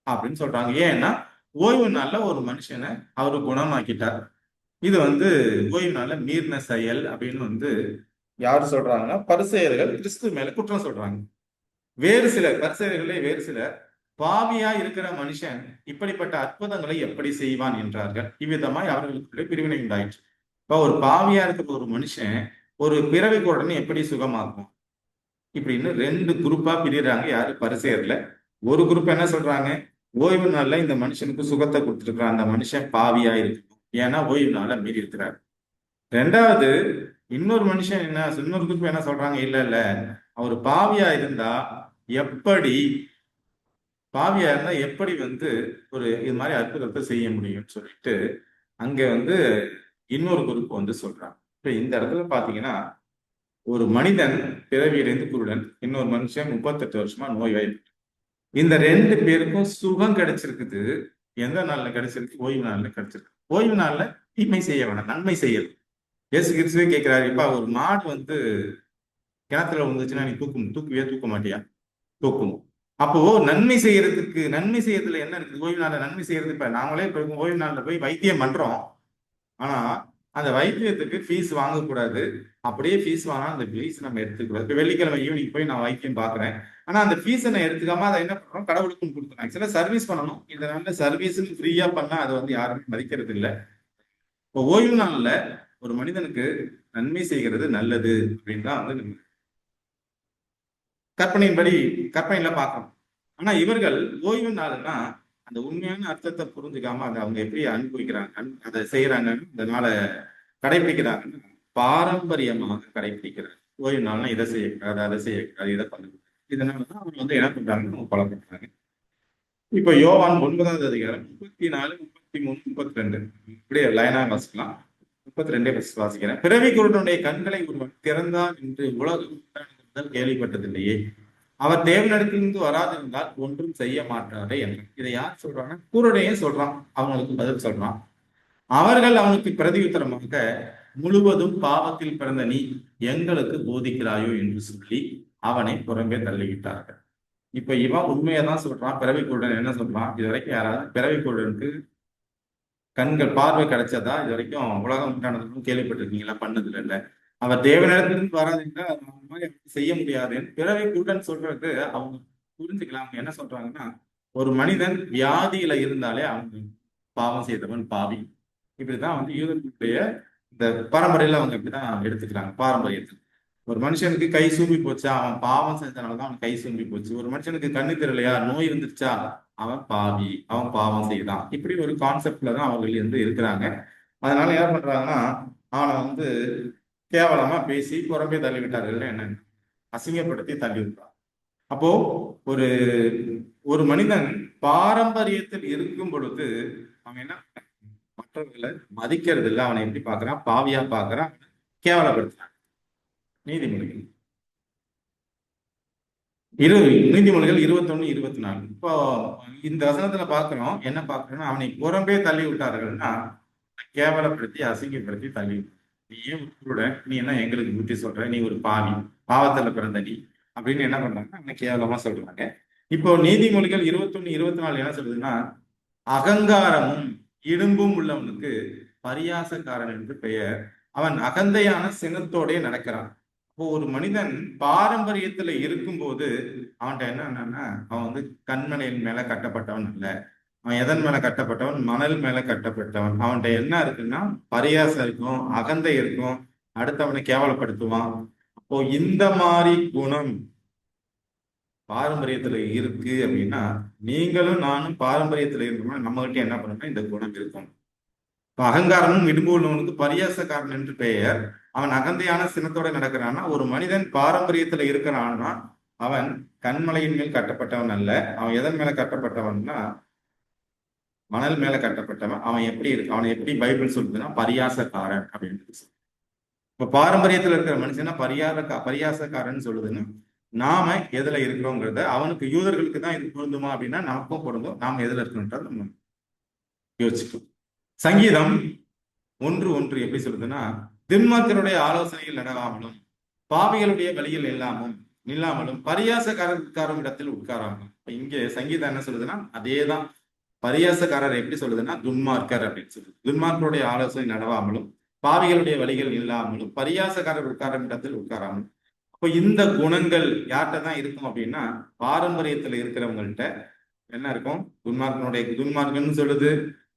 அப்படின்னு சொல்றாங்க. ஏன்னா ஓய்வு நாள்ல ஒரு மனுஷனை அவரு குணமாக்கிட்டார். இது ஓய்வு நாள்ல மீறின செயல் அப்படின்னு யாரு சொல்றாங்கன்னா பரிசேயர்கள் கிறிஸ்து மேல குற்றம் சொல்றாங்க. வேறு சிலர், பரிசேயர்களே வேறு சிலர், பாவியா இருக்கிற மனுஷன் இப்படிப்பட்ட அற்புதங்களை எப்படி செய்வான் என்றார்கள். இவ்விதமாய் அவர்களுக்குள்ளே பிரிவினை உண்டாயிற்று. இப்ப ஒரு பாவியா இருக்கிற ஒரு மனுஷன் ஒரு பிறவி குருடனை எப்படி சுகமாக்கும் இப்படின்னு 2 குரூப்பா பிரிறாங்க. யாரு? பரிசேயர்ல. ஒரு குரூப் என்ன சொல்றாங்க? ஓய்வு நாள்ல இந்த மனுஷனுக்கு சுகத்தை கொடுத்துருக்கான், அந்த மனுஷன் பாவியா இருக்கணும் ஏன்னா ஓய்வு நாளை மீறி இருக்கிறார். ரெண்டாவது, இன்னொரு மனுஷன் இன்னொரு குரூப் என்ன சொல்றாங்க, இல்ல இல்ல அவர் எப்படி பாவியா இருந்தா எப்படி ஒரு இது மாதிரி அற்புதத்தை செய்ய முடியும்னு சொல்லிட்டு அங்க இன்னொரு குரூப் சொல்றாங்க. இப்ப இந்த இடத்துல பாத்தீங்கன்னா, ஒரு மனிதன் பிறவியிலிருந்து குருடன், இன்னொரு மனுஷன் 38 வருஷமா நோய்வாய்ப்பட்டு, இந்த 2 பேருக்கும் சுகம் கிடைச்சிருக்குது. எந்த நாள்ல கிடைச்சிருக்கு? ஓய்வு நாள்ல கிடைச்சிருக்கு. ஓய்வு நாள்ல தீமை செய்ய வேணாம், நன்மை செய்யணும். இயேசு கிறிஸ்துவே கேட்கிறாரு, இப்ப ஒரு மாடு கிணத்துல விழுந்துச்சுன்னா நீ தூக்குவியா, தூக்க மாட்டியா? தூக்கணும். அப்போ நன்மை செய்யறதுல என்ன இருக்குது? ஓய்வு நாள்ல நன்மை செய்யறது, இப்ப நாங்களே இப்ப ஓய்வு நாள்ல போய் வைத்தியம் பண்றோம். ஆனா அந்த வைத்தியத்துக்கு ஃபீஸ் வாங்கக்கூடாது. அப்படியே ஃபீஸ் வாங்கினா அந்த ஃபீஸ் நம்ம எடுத்துக்கூடாது. இப்ப வெள்ளிக்கிழமை ஈவினிங் போய் நான் வைத்தியம் பாக்குறேன். ஆனா அந்த ஃபீஸை நான் எடுத்துக்காம அதை என்ன பண்றோம்? கடவுளுக்கும் கொடுத்துறோம். ஆக்சுவலா சர்வீஸ் பண்ணணும். இதனால சர்வீஸ் ஃப்ரீயா பண்ணா அது யாருமே மதிக்கிறது இல்லை. இப்போ ஓய்வு நாள்ல ஒரு மனிதனுக்கு நன்மை செய்கிறது நல்லது அப்படின்னு தான் கற்பனையில பார்க்கணும். ஆனா இவர்கள் ஓய்வு நாள்னா அந்த உண்மையான அர்த்தத்தை புரிஞ்சுக்காம அதை அவங்க எப்படி அனுபவிக்கிறாங்க, அதை செய்யறாங்கன்னு, இந்த நாளை கடைபிடிக்கிறாங்கன்னு பாரம்பரியமாக கடைபிடிக்கிறாங்க. ஓய்வு நாள்னா இதை செய்யக்கூடாது, அதை செய்யக்கூடாது, இதை பண்ணக்கூடாது. இதனாலதான் அவங்க என்ன பண்றாங்கன்னு பழக்கப்படுறாங்க. இப்ப யோவான் 9வது அதிகாரம் 34, 33, 32 இப்படியே லைனா வாசிக்கலாம். 32 வாசிக்கிறேன். பிறவி குருடனுடைய கண்களை ஒருவன் திறந்தான் என்று உலகம் கேள்விப்பட்டதில்லையே. அவர் தேவனிடத்திலிருந்து வராதிருந்தால் ஒன்றும் செய்ய மாட்டாரே என்று. இதை யார் சொல்றாங்கன்னா, குருடையே சொல்றான். அவங்களுக்கு பதில் சொல்றான். அவர்கள் அவனுக்கு பிரதியுத்தரமாக, முழுவதும் பாவத்தில் பிறந்த நீ எங்களுக்கு போதிக்கிறாயோ என்று சொல்லி அவனை புறம்பே தள்ளிவிட்டார்கள். இப்ப இவன் உண்மையதான் சொல்றான். பிறவி குருடன் என்ன சொல்றான்? இது வரைக்கும் யாராவது பிறவி குருடனுக்கு கண்கள் பார்வை கிடைச்சதா இது வரைக்கும் உலகம் உண்டானதுக்கும் கேள்விப்பட்டிருக்கீங்களா? பண்ணதுல இல்ல. அவர் தேவனிடத்திலிருந்து வராதுன்னா அந்த மாதிரி செய்ய முடியாதுன்னு பிறவி குருடன் சொல்றது அவங்க புரிஞ்சுக்கலாம். அவங்க என்ன சொல்றாங்கன்னா, ஒரு மனிதன் வியாதியில இருந்தாலே அவங்க பாவம் செய்தவன் பாவி. இப்படிதான் யூதர்களுடைய இந்த பரம்பரையில அவங்க இப்படிதான் எடுத்துக்கிறாங்க. பாரம்பரியத்தில் ஒரு மனுஷனுக்கு கை சூம்பி போச்சா, அவன் பாவம் செஞ்சதுனாலதான் அவன் கை சூம்பி போச்சு. ஒரு மனுஷனுக்கு கண்ணு தெரியலையா, நோய் இருந்துச்சா, அவன் பாவி, அவன் பாவம் செய்தான். இப்படி ஒரு கான்செப்ட்ல தான் அவர்கள் இருக்கிறாங்க. அதனால என்ன பண்றாங்கன்னா, அவனை கேவலமா பேசி புறம்பே தள்ளிவிட்டார்கள், என்ன அசிங்கப்படுத்தி தள்ளிவிட்டான். அப்போ ஒரு ஒரு மனிதன் பாரம்பரியத்தில் இருக்கும் பொழுது அவன் என்ன மற்றவர்களை மதிக்கிறது இல்லை. அவனை எப்படி பார்க்கறான்? பாவியா பார்க்கறான், கேவலப்படுத்துறான். நீதிமொழிகள் 21, 24. இப்போ இந்த வசனத்துல பாக்குறோம், என்ன பாக்குறோம்னா, அவனை புறம்பே தள்ளி விட்டார்கள்னா கேவலப்படுத்தி அசிங்கப்படுத்தி தள்ளி விட்டார். நீ ஏன் உட்குருடன்? நீ என்ன எங்களுக்கு புத்தி சொல்ற? நீ ஒரு பாவி, பாவத்துல பிறந்த நீ அப்படின்னு என்ன பண்றாங்க? அவனை கேவலமா சொல்றாங்க. இப்போ நீதிமொழிகள் 21, 24 என்ன சொல்றதுன்னா, அகங்காரமும் இடும்பும் உள்ளவனுக்கு பரியாசக்காரன் என்று பெயர், அவன் அகந்தையான சினத்தோடே நடக்கிறான். இப்போ ஒரு மனிதன் பாரம்பரியத்துல இருக்கும்போது அவன்கிட்ட என்னன்னா, அவன் கண்மனையின் மேல கட்டப்பட்டவன் அல்ல. அவன் எதன் மேல கட்டப்பட்டவன்? மணல் மேல கட்டப்பட்டவன். அவன்கிட்ட என்ன இருக்குன்னா, பரியாசம் இருக்கும், அகந்தை இருக்கும், அடுத்தவனை கேவலப்படுத்துவான். அப்போ இந்த மாதிரி குணம் பாரம்பரியத்துல இருக்கு அப்படின்னா, நீங்களும் நானும் பாரம்பரியத்துல இருக்கோம்னா நம்ம கிட்ட என்ன பண்ணணும்னா இந்த குணம் இருக்கும். அகங்காரமும் இடும்பு உள்ளவனுக்கு பரியாசக்காரன் என்று பெயர், அவன் அகந்தையான சினத்தோட நடக்கிறான்னா, ஒரு மனிதன் பாரம்பரியத்துல இருக்கிறான்னா அவன் கண்மலையின் மேல் கட்டப்பட்டவன் அல்ல. அவன் எதன் மேல கட்டப்பட்டவன்னா, மணல் மேல கட்டப்பட்டவன். அவன் எப்படி இருக்கு? அவனை எப்படி பைபிள் சொல்லுதுன்னா பரியாசக்காரன் அப்படின்னு. இப்ப பாரம்பரியத்துல இருக்கிற மனுஷனா பரியாசக்காரன் சொல்லுதுன்னா, நாம எதுல இருக்கிறோங்கிறத அவனுக்கு யூதர்களுக்கு தான் இது பொருந்துமா அப்படின்னா நமக்கும் பொருந்தும். நாம எதுல இருக்கணும்ன்றது நம்ம யோசிக்கணும். சங்கீதம் 1:1 எப்படி சொல்லுதுன்னா, துன்மார்க்கருடைய ஆலோசனையில் நடவாமலும் பாவிகளுடைய வழியில் இல்லாமலும் பரியாசக்காரரும் இடத்தில் உட்காராமலும். இங்க சங்கீதம் என்ன சொல்லுதுன்னா, அதேதான். பரியாசக்காரர் எப்படி சொல்லுதுன்னா துன்மார்க்கர் அப்படின்னு சொல்லுது. துன்மார்க்கருடைய ஆலோசனை நடவாமலும் பாவிகளுடைய வழிகள் இல்லாமலும் பரியாசக்காரர் உட்காரும் இடத்தில் உட்காராமலும். அப்போ இந்த குணங்கள் யார்கிட்ட தான் இருக்கும் அப்படின்னா, பாரம்பரியத்துல இருக்கிறவங்கள்ட்ட என்ன இருக்கும்? துன்மார்க்கன்னு சொல்லுது,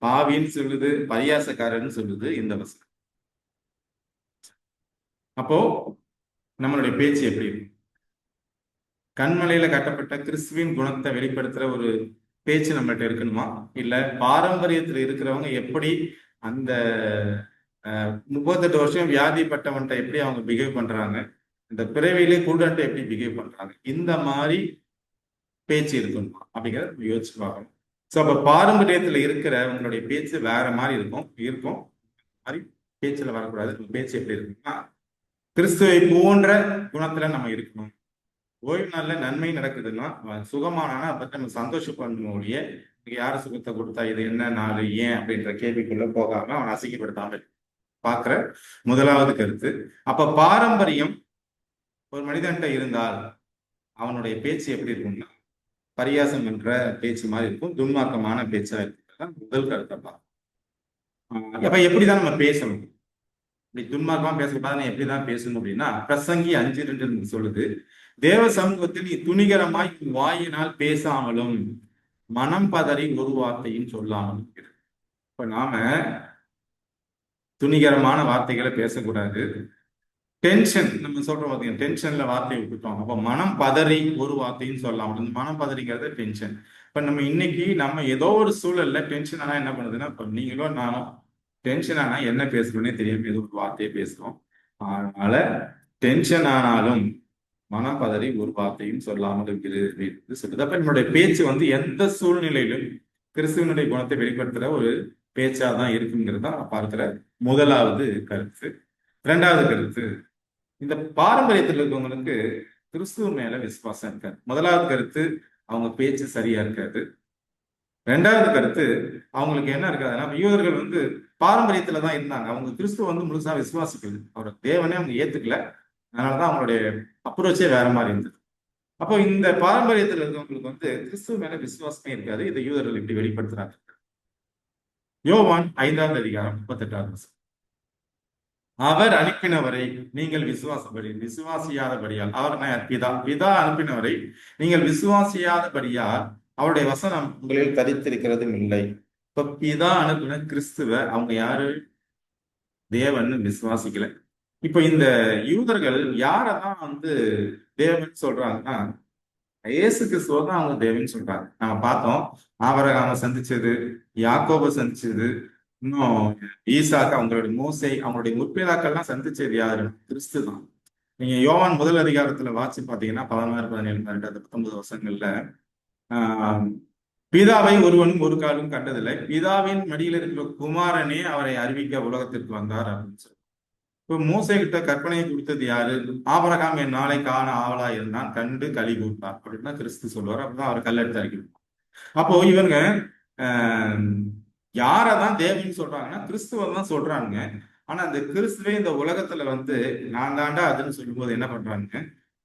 பாவின்னு சொல்லுது, பரியாசக்காரன்னு சொல்லுது இந்த வசனம். அப்போ நம்மளுடைய பேச்சு எப்படி இருக்கும்? கண்மலையில கட்டப்பட்ட கிறிஸ்துவின் குணத்தை வெளிப்படுத்துற ஒரு பேச்சு நம்மள்ட்ட இருக்கணுமா? இல்ல பாரம்பரியத்துல இருக்கிறவங்க எப்படி அந்த 38 வருஷம் வியாதிப்பட்டவன்ட்ட எப்படி அவங்க பிஹேவ் பண்றாங்க, இந்த பிறவியிலே குருடன்ட்ட எப்படி பிஹேவ் பண்றாங்க, இந்த மாதிரி பேச்சு இருக்கணுமா அப்படிங்கிறத நம்ம யோசிச்சு பார்க்கணும். ஸோ அப்ப பாரம்பரியத்துல இருக்கிற உங்களுடைய பேச்சு வேற மாதிரி இருக்கும் மாதிரி பேச்சுல வரக்கூடாது. நம்ம பேச்சு எப்படி இருக்குன்னா, கிறிஸ்துவை போன்ற குணத்துல நம்ம இருக்கணும். ஓய்வு நாள்ல நன்மை நடக்குதுன்னா அவன் சுகமானானா அதை பத்தி நம்ம சந்தோஷப்படணும் ஒழிய, இன்னைக்கு யாரு சுகத்தை கொடுத்தா, இது என்ன நாள், ஏன் அப்படின்ற கேள்விக்குள்ள போகாம அவன் அசிங்கப்படுத்தாம பார்க்கிற முதலாவது கருத்து. அப்ப பாரம்பரியம் ஒரு மனிதன்கிட்ட இருந்தால் அவனுடைய பேச்சு எப்படி இருக்கும்னா, பரியாசம் என்ற பேச்சு மாதிரி இருக்கும், துன்மார்க்கமான பேச்சா இருக்கிறது முதல் கருத்தை பார்க்கணும். அப்ப எப்படிதான் நம்ம பேசணும், இப்படி துன்மார்க்கமா பேசக்கூடாது, எப்படிதான் பேசணும் அப்படின்னா, பிரசங்கி 5:2 சொல்லுது, தேவ சமூகத்தில் நீ துணிகரமாய் உன் வாயினால் பேசாமலும் மனம் பதறி ஒரு வார்த்தையும் சொல்லாமலும் இரு. இப்ப நாம துணிகரமான வார்த்தைகளை பேசக்கூடாது. டென்ஷன் நம்ம சொல்றோம் பார்த்தீங்கன்னா, டென்ஷன்ல வார்த்தையை விட்டுட்டோம். அப்ப மனம் பதறி ஒரு வார்த்தையும் சொல்லாமல், இந்த மனம் பதறிங்கிறது டென்ஷன். இப்ப நம்ம இன்னைக்கு நம்ம ஏதோ ஒரு சூழல்ல டென்ஷன் ஆனா என்ன பண்ணுதுன்னா, இப்ப நீங்களும் நானும் டென்ஷன் ஆனா என்ன பேசுறோன்னே தெரியாம ஏதோ ஒரு வார்த்தையை பேசுறோம். அதனால டென்ஷன் ஆனாலும் மனம் பதறி ஒரு வார்த்தையும் சொல்லாமல் இருக்கிறது சொல்லுது. அப்ப என்னுடைய பேச்சு வந்து எந்த சூழ்நிலையிலும் கிறிஸ்துவனுடைய குணத்தை வெளிப்படுத்துற ஒரு பேச்சா தான் இருக்குங்கிறது தான் பார்க்கிற முதலாவது கருத்து. இரண்டாவது கருத்து, இந்த பாரம்பரியத்தில் இருக்கவங்களுக்கு கிறிஸ்துவ மேல விசுவாசம் இருக்காது. முதலாவது கருத்து, அவங்க பேச்சு சரியா இருக்காது. ரெண்டாவது கருத்து, அவங்களுக்கு என்ன இருக்காதுன்னா, யூதர்கள் வந்து பாரம்பரியத்துல தான் இருந்தாங்க, அவங்க கிறிஸ்துவ வந்து முழுசா விசுவாசிக்கல, அவரோட தேவனே அவங்க ஏத்துக்கல. அதனாலதான் அவங்களுடைய அப்ரோச்சே வேற மாதிரி இருந்தது. அப்போ இந்த பாரம்பரியத்தில் இருக்கவங்களுக்கு வந்து கிறிஸ்துவ மேல விசுவாசமே இருக்காது. இதை யூதர்கள் இப்படி வெளிப்படுத்துறாங்க. யோவான் 5ஆம் அதிகாரம் 38 அவர் அனுப்பினவரை நீங்கள் விசுவாசியாதபடியால், அவர் பிதா அனுப்பினவரை நீங்கள் விசுவாசியாதபடியால் அவருடைய வசனம் உங்களில் தரித்திருக்கிறதும் இல்லை. இப்ப பிதா அனுப்பின கிறிஸ்துவ அவங்க யாரு, தேவன் விசுவாசிக்கல. இப்ப இந்த யூதர்கள் யாரதான் வந்து தேவன் சொல்றாங்கன்னா, இயேசு கிறிஸ்துவ தான் அவங்க தேவன் சொல்றாங்க. நம்ம பார்த்தோம், ஆபிரகாம சந்திச்சது, யாக்கோபை சந்திச்சது, இன்னும் ஈசாக்கு, அவங்களுடைய மோசை, அவங்களுடைய முற்பிதாக்கள்லாம் சந்திச்சது யாரு, கிறிஸ்து தான். நீங்க யோவான் 1 அதிகாரத்துல வாசி பாத்தீங்கன்னா 16, 17, 19 வருஷங்கள்ல பிதாவை ஒருவனும் ஒரு காலும் கண்டதில்லை, பிதாவின் மடியில் இருக்கிற குமாரனே அவரை அறிவிக்க உலகத்திற்கு வந்தார் அப்படின்னு சொல்லி. இப்ப மோசே கிட்ட கற்பனையை கொடுத்தது யாரு, ஆபிரகாம் என் நாளை காண ஆவலா இருந்தான், கண்டு களி கூட்டார் அப்படின்னா கிறிஸ்து சொல்லுவார். அப்படிதான் அவர் கல்லெடுத்து அறிக்கணும். அப்போ இவங்க யாரதான் தேவன்னு சொல்றாங்கன்னா கிறிஸ்துவ தான் சொல்றாங்க. ஆனா அந்த கிறிஸ்துவே இந்த உலகத்துல வந்து நான் தாண்டா அதுன்னு சொல்லும்போது என்ன பண்றாங்க,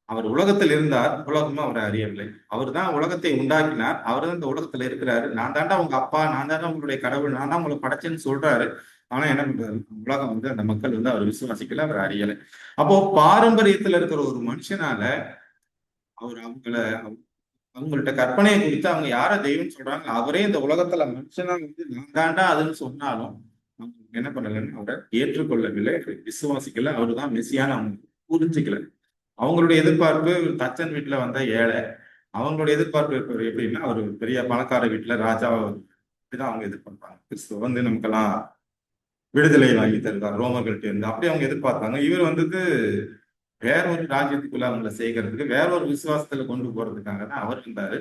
அவர் உலகத்தில் இருந்தார், உலகமும் அவரை அறியவில்லை. அவர் தான் உலகத்தை உண்டாக்கினார், அவர் தான் இந்த உலகத்துல இருக்கிறாரு, நான் தாண்டா உங்க அப்பா, நான் தாண்டா உங்களுடைய கடவுள், நான் தான் உங்களை படைச்சேன்னு சொல்றாரு. ஆனா என்ன பண்றாரு, உலகம் வந்து அந்த மக்கள் வந்து அவர் விசுவாசிக்கல, அவர் அறியலை. அப்போ பாரம்பரியத்துல இருக்கிற ஒரு மனுஷனால அவர் அவங்கள்ட்ட கற்பனையை குறித்து அவங்க யார தெய்வம்னு சொல்றாங்க, அவரே இந்த உலகத்துல மனுஷனா வந்து நான் தாண்டா அதுன்னு சொன்னாலும் அவங்க என்ன பண்ணலன்னு அவரை ஏற்றுக்கொள்ளவில்லை, விசுவாசிக்கல, அவரு தான் மெசியான்னு அவங்க புரிஞ்சுக்கல. அவங்களுடைய எதிர்பார்ப்பு தச்சன் வீட்டுல வந்த ஏழை, அவங்களுடைய எதிர்பார்ப்பு எப்படின்னா அவர் பெரிய பணக்கார வீட்டுல ராஜா, இப்படிதான் அவங்க எதிர்பார்ப்பாங்க. கிறிஸ்துவ வந்து நமக்கெல்லாம் விடுதலை வாங்கி தருவார் ரோமர்கள்ட்ட இருந்து, அப்படி அவங்க எதிர்பார்த்தாங்க. இவர் வந்துட்டு வேற ஒரு ராஜ்யத்துக்குள்ள அவங்களை சேர்க்கறதுக்கு, வேற ஒரு விசுவாசத்துல கொண்டு போறதுக்காக தான் அவர் இருந்தாரு.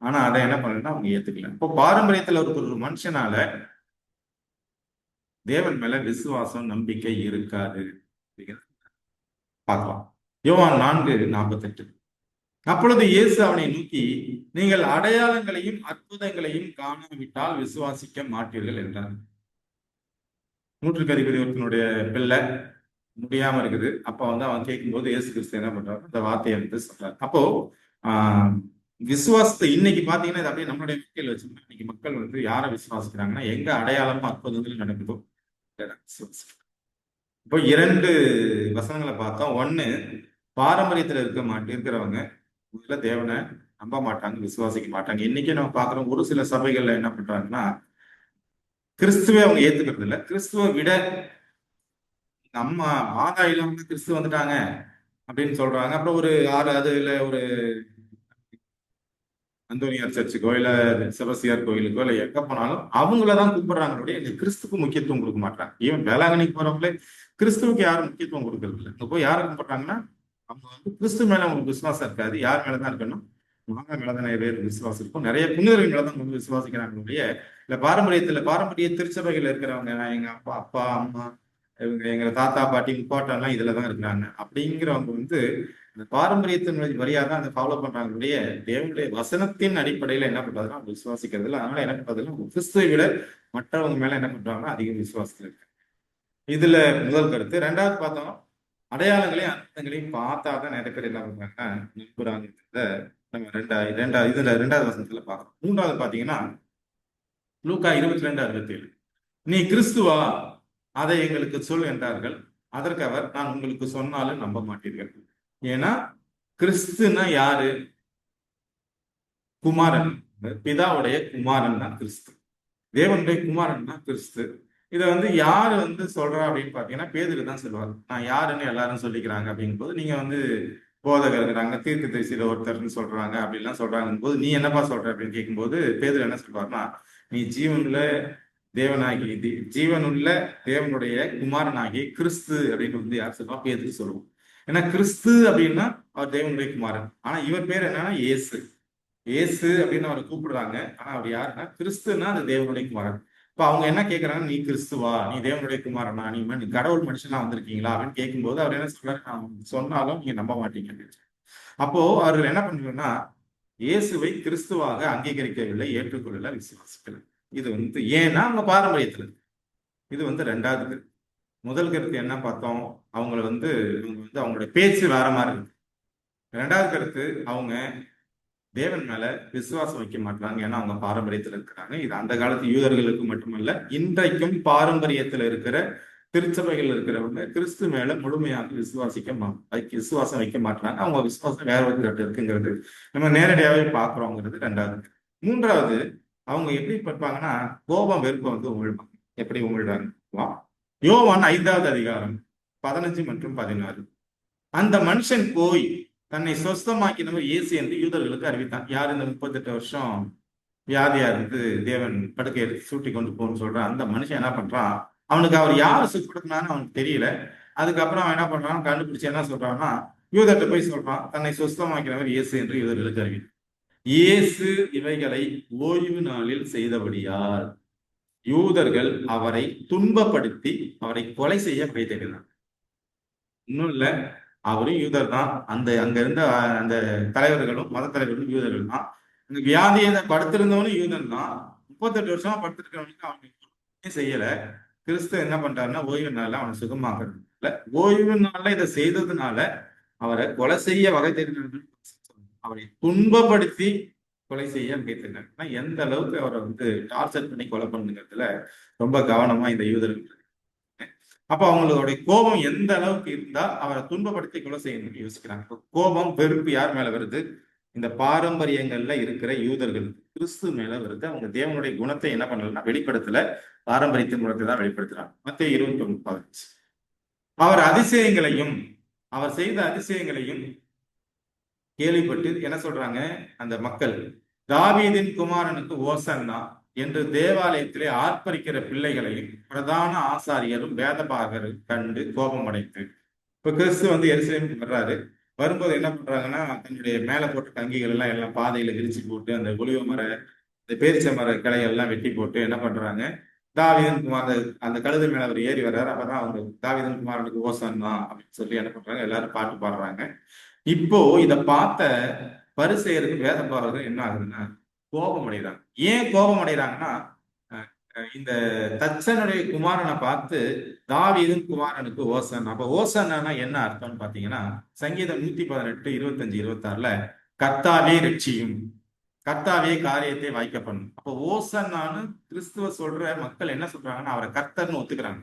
ஆனா அதை என்ன பண்ணா அவங்க ஏத்துக்கல. இப்போ பாரம்பரியத்துல இருக்கிற ஒரு மனுஷனால தேவன் மேல விசுவாசம், நம்பிக்கை இருக்காது பார்க்கலாம். யோவான் 4:48 அப்பொழுது இயேசு அவனை நோக்கி, நீங்கள் அடையாளங்களையும் அற்புதங்களையும் காணாவிட்டால் விசுவாசிக்க மாட்டீர்கள் என்றார். நூற்றுக்கு அதிபதி ஒருத்தனுடைய பிள்ளை முடியாம இருக்குது. அப்ப வந்து அவன் கேட்கும்போது இயேசு கிறிஸ்து என்ன பண்றாரு, இந்த வார்த்தையை வந்து சொல்றாரு. அப்போ விசுவாசத்தை இன்னைக்கு பாத்தீங்கன்னா இது அப்படியே நம்மளுடைய மக்கள் வச்சோம்னா, இன்னைக்கு மக்கள் வந்து யாரை விசுவாசிக்கிறாங்கன்னா, எங்க அடையாளமும் அற்புதங்கள் நடக்குதோ இப்போ 2 வசனங்களை பார்த்தோம். ஒண்ணு, பாரம்பரியத்துல இருக்கிறவங்க முதல்ல தேவனை நம்ப மாட்டாங்க, விசுவாசிக்க மாட்டாங்க. இன்னைக்கு நம்ம பாக்குறோம் ஒரு சில சபைகள்ல என்ன பண்றாங்கன்னா, கிறிஸ்துவே அவங்க ஏத்துக்கிறது இல்லை, கிறிஸ்துவ விட நம்ம மாதா இல்லாம கிறிஸ்து வந்துட்டாங்க அப்படின்னு சொல்றாங்க. அப்புறம் ஒரு அதுல ஒரு அந்தோனியார் சர்ச்சுக்கோ இல்ல செபஸ்தியார் கோயிலுக்கோ இல்ல எங்க போனாலும் அவங்களதான் கூப்பிடுறாங்க, எங்க கிறிஸ்துக்கு முக்கியத்துவம் கொடுக்க மாட்டாங்க. ஈவன் வேளாங்கண்ணிக்கு போறவங்களே கிறிஸ்துவுக்கு யாரும் முக்கியத்துவம் கொடுக்கறது இல்லை. அங்க போய் யாரை கும்பிடுறாங்கன்னா அவங்க வந்து கிறிஸ்து மேல அவங்களுக்கு விசுவாசம் இருக்காது. யார் மேலதான் இருக்கணும்? மாதா மேலதான் நிறைய பேர் விசுவாசம் இருக்கும். நிறைய புனிதர்கள் மேலதான் வந்து விசுவாசிக்கிறாங்க. இல்ல பாரம்பரிய திருச்சபைகள் இருக்கிறவங்க, எங்க அப்பா அப்பா அம்மா இவங்க எங்க தாத்தா பாட்டி முப்பாட்டம் எல்லாம் இதுலதான் இருக்கிறாங்க அப்படிங்கிறவங்க வந்து அந்த பாரம்பரியத்தின் வழியா தான் அதை ஃபாலோ பண்றாங்களுடைய தேவனுடைய வசனத்தின் அடிப்படையில என்ன பண்றதுன்னா அவங்க விசுவாசிக்கிறது இல்லை. அதனால என்ன பண்றதுன்னா கிறிஸ்துவை விட மற்றவங்க மேல என்ன பண்றாங்கன்னா அதிக விசுவாசத்தில் இருக்கு. இதுல முதல் கருத்து. ரெண்டாவது பார்த்தோம், அடையாளங்களையும் அர்த்தங்களையும் பார்த்தாதான் நிறைய பேர் என்ன பண்றாங்கன்னா நம்புறாங்கிறத நம்ம ரெண்டாவது வசனத்துல பார்க்கறோம். மூன்றாவது பாத்தீங்கன்னா லூக்கா 22:67, நீ கிறிஸ்துவா அதை எங்களுக்கு சொல் என்றார்கள். அதற்கு அவர், நான் உங்களுக்கு சொன்னாலும் நம்ப மாட்டீர்கள். ஏன்னா கிறிஸ்துன்னா யாரு? குமாரன், பிதாவுடைய குமாரன் தான் கிறிஸ்து. தேவனுடைய குமாரன் தான் கிறிஸ்து. இதை வந்து யாரு வந்து சொல்றா அப்படின்னு பாத்தீங்கன்னா பேதுரு தான் சொல்லுவார். நான் யாருன்னு எல்லாரும் சொல்லிக்கிறாங்க அப்படிங்கும் போது, நீங்க வந்து போதகர் இருக்கிறாங்க, தீர்க்க தரிசியில ஒருத்தர்னு சொல்றாங்க அப்படின்லாம் சொல்றாங்க போது, நீ என்னப்பா சொல்ற அப்படின்னு கேட்கும்போது பேதுரு என்ன சொல்றாருன்னா, நீ ஜீவனுள்ள தேவனுடைய குமாரனாகி கிறிஸ்து அப்படின்னு வந்து யார் சொல்லுவா? பேதுரு சொல்லுவோம். ஏன்னா கிறிஸ்து அப்படின்னா அவர் தேவனுடைய குமாரன். ஆனா இவர் பேர் என்னன்னா இயேசு அப்படின்னு அவரை கூப்பிடுறாங்க. ஆனா அவர் யாருன்னா கிறிஸ்துன்னா அது தேவனுடைய குமாரன். இப்ப அவங்க என்ன கேட்கறாங்க, நீ கிறிஸ்துவா, நீ தேவனுடைய குமாரனா, நீ கடவுள் மனுஷனா வந்திருக்கீங்களா அப்படின்னு கேட்கும்போது அவர் என்ன சொல்றாரு, நான் சொன்னாலும் நீங்க நம்ப மாட்டீங்க அப்படின்னு. அப்போ அவர்கள் என்ன பண்றாங்கன்னா இயேசுவை கிறிஸ்துவாக அங்கீகரிக்கவில்லை, ஏற்றுக்கொள்ளல, விசுவாசிக்கல. இது வந்து ஏன்னா அவங்க பாரம்பரியத்துல. இது வந்து ரெண்டாவது கருத்து. முதல் கருத்து என்ன பார்த்தோம், அவங்க வந்து அவங்களுடைய பேச்சு வேற மாதிரி இருக்கு. ரெண்டாவது கருத்து, அவங்க தேவன் மேல விசுவாசம் வைக்க மாட்டாங்க. ஏன்னா அவங்க பாரம்பரியத்துல இருக்கிறாங்க. இது அந்த காலத்து யூதர்களுக்கு மட்டுமல்ல, இன்றைக்கும் பாரம்பரியத்துல இருக்கிற திருச்சபைகள் இருக்கிறவங்க கிறிஸ்து மேல முழுமையாக விசுவாசம் வைக்க மாட்டாங்க. அவங்க விசுவாசம் வேற ஒரு இருக்குங்கிறது நம்ம நேரடியாவே பாக்குறோங்கிறது ரெண்டாவது. மூன்றாவது, அவங்க எப்படி பார்ப்பாங்கன்னா கோபம் வெறுப்பை வந்து உமிழ்வாங்க. எப்படி உமிழ்றாங்க? யோவான் 5வது அதிகாரம் 15 மற்றும் 16, அந்த மனுஷன் போய் தன்னை சொஸ்தமாக்கினவர் இயேசு என்று யூதர்களுக்கு அறிவித்தான். யார் இந்த 38 வருஷம் வியாதியா இருந்து தேவன் படுக்கை எடுத்து சூட்டி கொண்டு போகணும்னு சொல்றான். அந்த மனுஷன் என்ன பண்றான், அவனுக்கு அவர் யாரு சுத்தப்படுத்தினான்னு அவனுக்கு தெரியல. அதுக்கப்புறம் அவன் என்ன பண்றான், கண்டுபிடிச்சு என்ன சொல்றான்னா யூதர்கிட்ட போய் சொல்றான், தன்னை சுஸ்தமாக்கினவர் இயேசு என்று யூதர்களுக்கு அறிவித்தான். இயேசு இவைகளை ஓய்வு நாளில் செய்தபடியால் யூதர்கள் அவரை துன்பப்படுத்தி அவரை கொலை செய்ய வைத்திருந்தார். இன்னும் இல்ல, அவரும் யூதர் தான். அங்க இருந்த அந்த தலைவர்களும் மத தலைவர்களும் யூதர்கள் தான். அந்த வியாதியை படுத்திருந்தவனும் யூதன் தான். 38 வருஷமா படுத்திருக்கவனுக்கு அவனுக்கு செய்யல. கிறிஸ்து என்ன பண்றாருன்னா ஓய்வு நாள்ல அவனை சுகமாக்குறது. ஓய்வு நாள்ல இதை செய்ததுனால அவரை கொலை செய்ய வகை தெரிந்தவர்கள், அவரை துன்பப்படுத்தி கொலை செய்ய வைத்திருந்தார். எந்த அளவுக்கு அவரை வந்து டார்ச்சர் பண்ணி கொலை பண்ணுங்கிறதுல ரொம்ப கவனமா இந்த யூதர்கள். அப்ப அவங்களுடைய கோபம் எந்த அளவுக்கு இருந்தா அவரை துன்பப்படுத்தி கொலை செய்யணும்னு யோசிக்கிறாங்க. கோபம் வெறுப்பு யார் மேல வருது? இந்த பாரம்பரியங்கள்ல இருக்கிற யூதர்கள் கிறிஸ்து மேல வருது. அவங்க தேவனுடைய குணத்தை என்ன பண்ணலன்னா வெளிப்படுத்தல, பாரம்பரியத்தின் குணத்தை தான் வெளிப்படுத்துறாங்க. மத்தேயு 21:15, அவர் செய்த அதிசயங்களையும் கேள்விப்பட்டு என்ன சொல்றாங்க அந்த மக்கள், தாவீதின் குமாரனுக்கு ஓசன்னா என்று தேவாலயத்திலே ஆர்ப்பரிக்கிற பிள்ளைகளையும் பிரதான ஆசாரியரும் வேதபாகரும் கண்டு கோபம் அடைத்து, இப்ப கிறிஸ்து வந்து எருசலேமுக்கு வர்றாரு. வரும்போது என்ன பண்றாங்கன்னா தன்னுடைய மேல போட்டு கங்கிகள் எல்லாம் பாதையில விரிச்சு போட்டு அந்த ஒலிவ மர இந்த பேரிச்ச மர கிளைகள் எல்லாம் வெட்டி போட்டு என்ன பண்றாங்க, தாவீதன் குமார் அந்த கழுதை மேல அவர் ஏறி வர்றாரு. அப்பதான் அவங்க தாவீதன் குமாரனுக்கு ஓசன்னா அப்படின்னு சொல்லி என்ன பண்றாங்க, எல்லாரும் பாட்டு பாடுறாங்க. இப்போ இத பார்த்த பரிசேயருக்கு வேதபாரகர்கள் என்ன ஆகுதுன்னா கோபம் அடைகிறாங்க. ஏன் கோபம் அடைகிறாங்கன்னா இந்த தச்சனுடைய குமாரனை பார்த்து தாவீதின் குமாரனுக்கு ஓசன். அப்ப ஓசன்னா என்ன அர்த்தம்னு பாத்தீங்கன்னா சங்கீதம் 118, 25, 26 கர்த்தாவே ரட்சியும், கர்த்தாவே காரியத்தை வாய்க்க பண்ணும். அப்ப ஓசன்னான்னு கிறிஸ்துவ சொல்ற மக்கள் என்ன சொல்றாங்கன்னா அவரை கர்த்தர்னு ஒத்துக்கிறாங்க.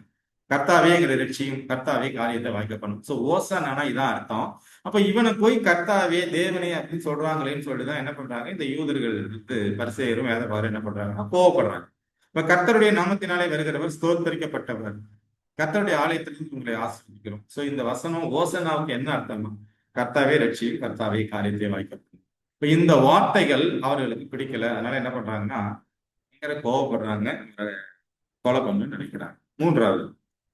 கர்த்தாவேங்கிற ரட்சியும், கர்த்தாவே காரியத்தை வாய்க்க பண்ணும். சோ ஓசன்னா இதான் அர்த்தம். அப்ப இவனை போய் கர்த்தாவே தேவனே அப்படின்னு சொல்றாங்களேன்னு சொல்லிட்டுதான் என்ன பண்றாங்க இந்த யூதர்கள் வந்து பரிசேயரும் வேதபாரரும் என்ன பண்றாங்கன்னா கோவப்படுறாங்க. இப்ப கர்த்தருடைய நாமத்தினாலே வருகிறவர் ஸ்தோத்தரிக்கப்பட்டவர், கர்த்தருடைய ஆலயத்திலிருந்து உங்களை ஆசீர்வதிக்கிறோம். சோ இந்த வசனம் ஓசனாவுக்கு என்ன அர்த்தமா, கர்த்தாவே ரட்சியும், கர்த்தாவே காரியத்தை வாய்க்க பண்ணும். இப்ப இந்த வார்த்தைகள் அவர்களுக்கு பிடிக்கல. அதனால என்ன பண்றாங்கன்னா பயங்கர கோவப்படுறாங்க. இவரை கொலை பண்ண நினைக்கிறாங்க. மூன்றாவது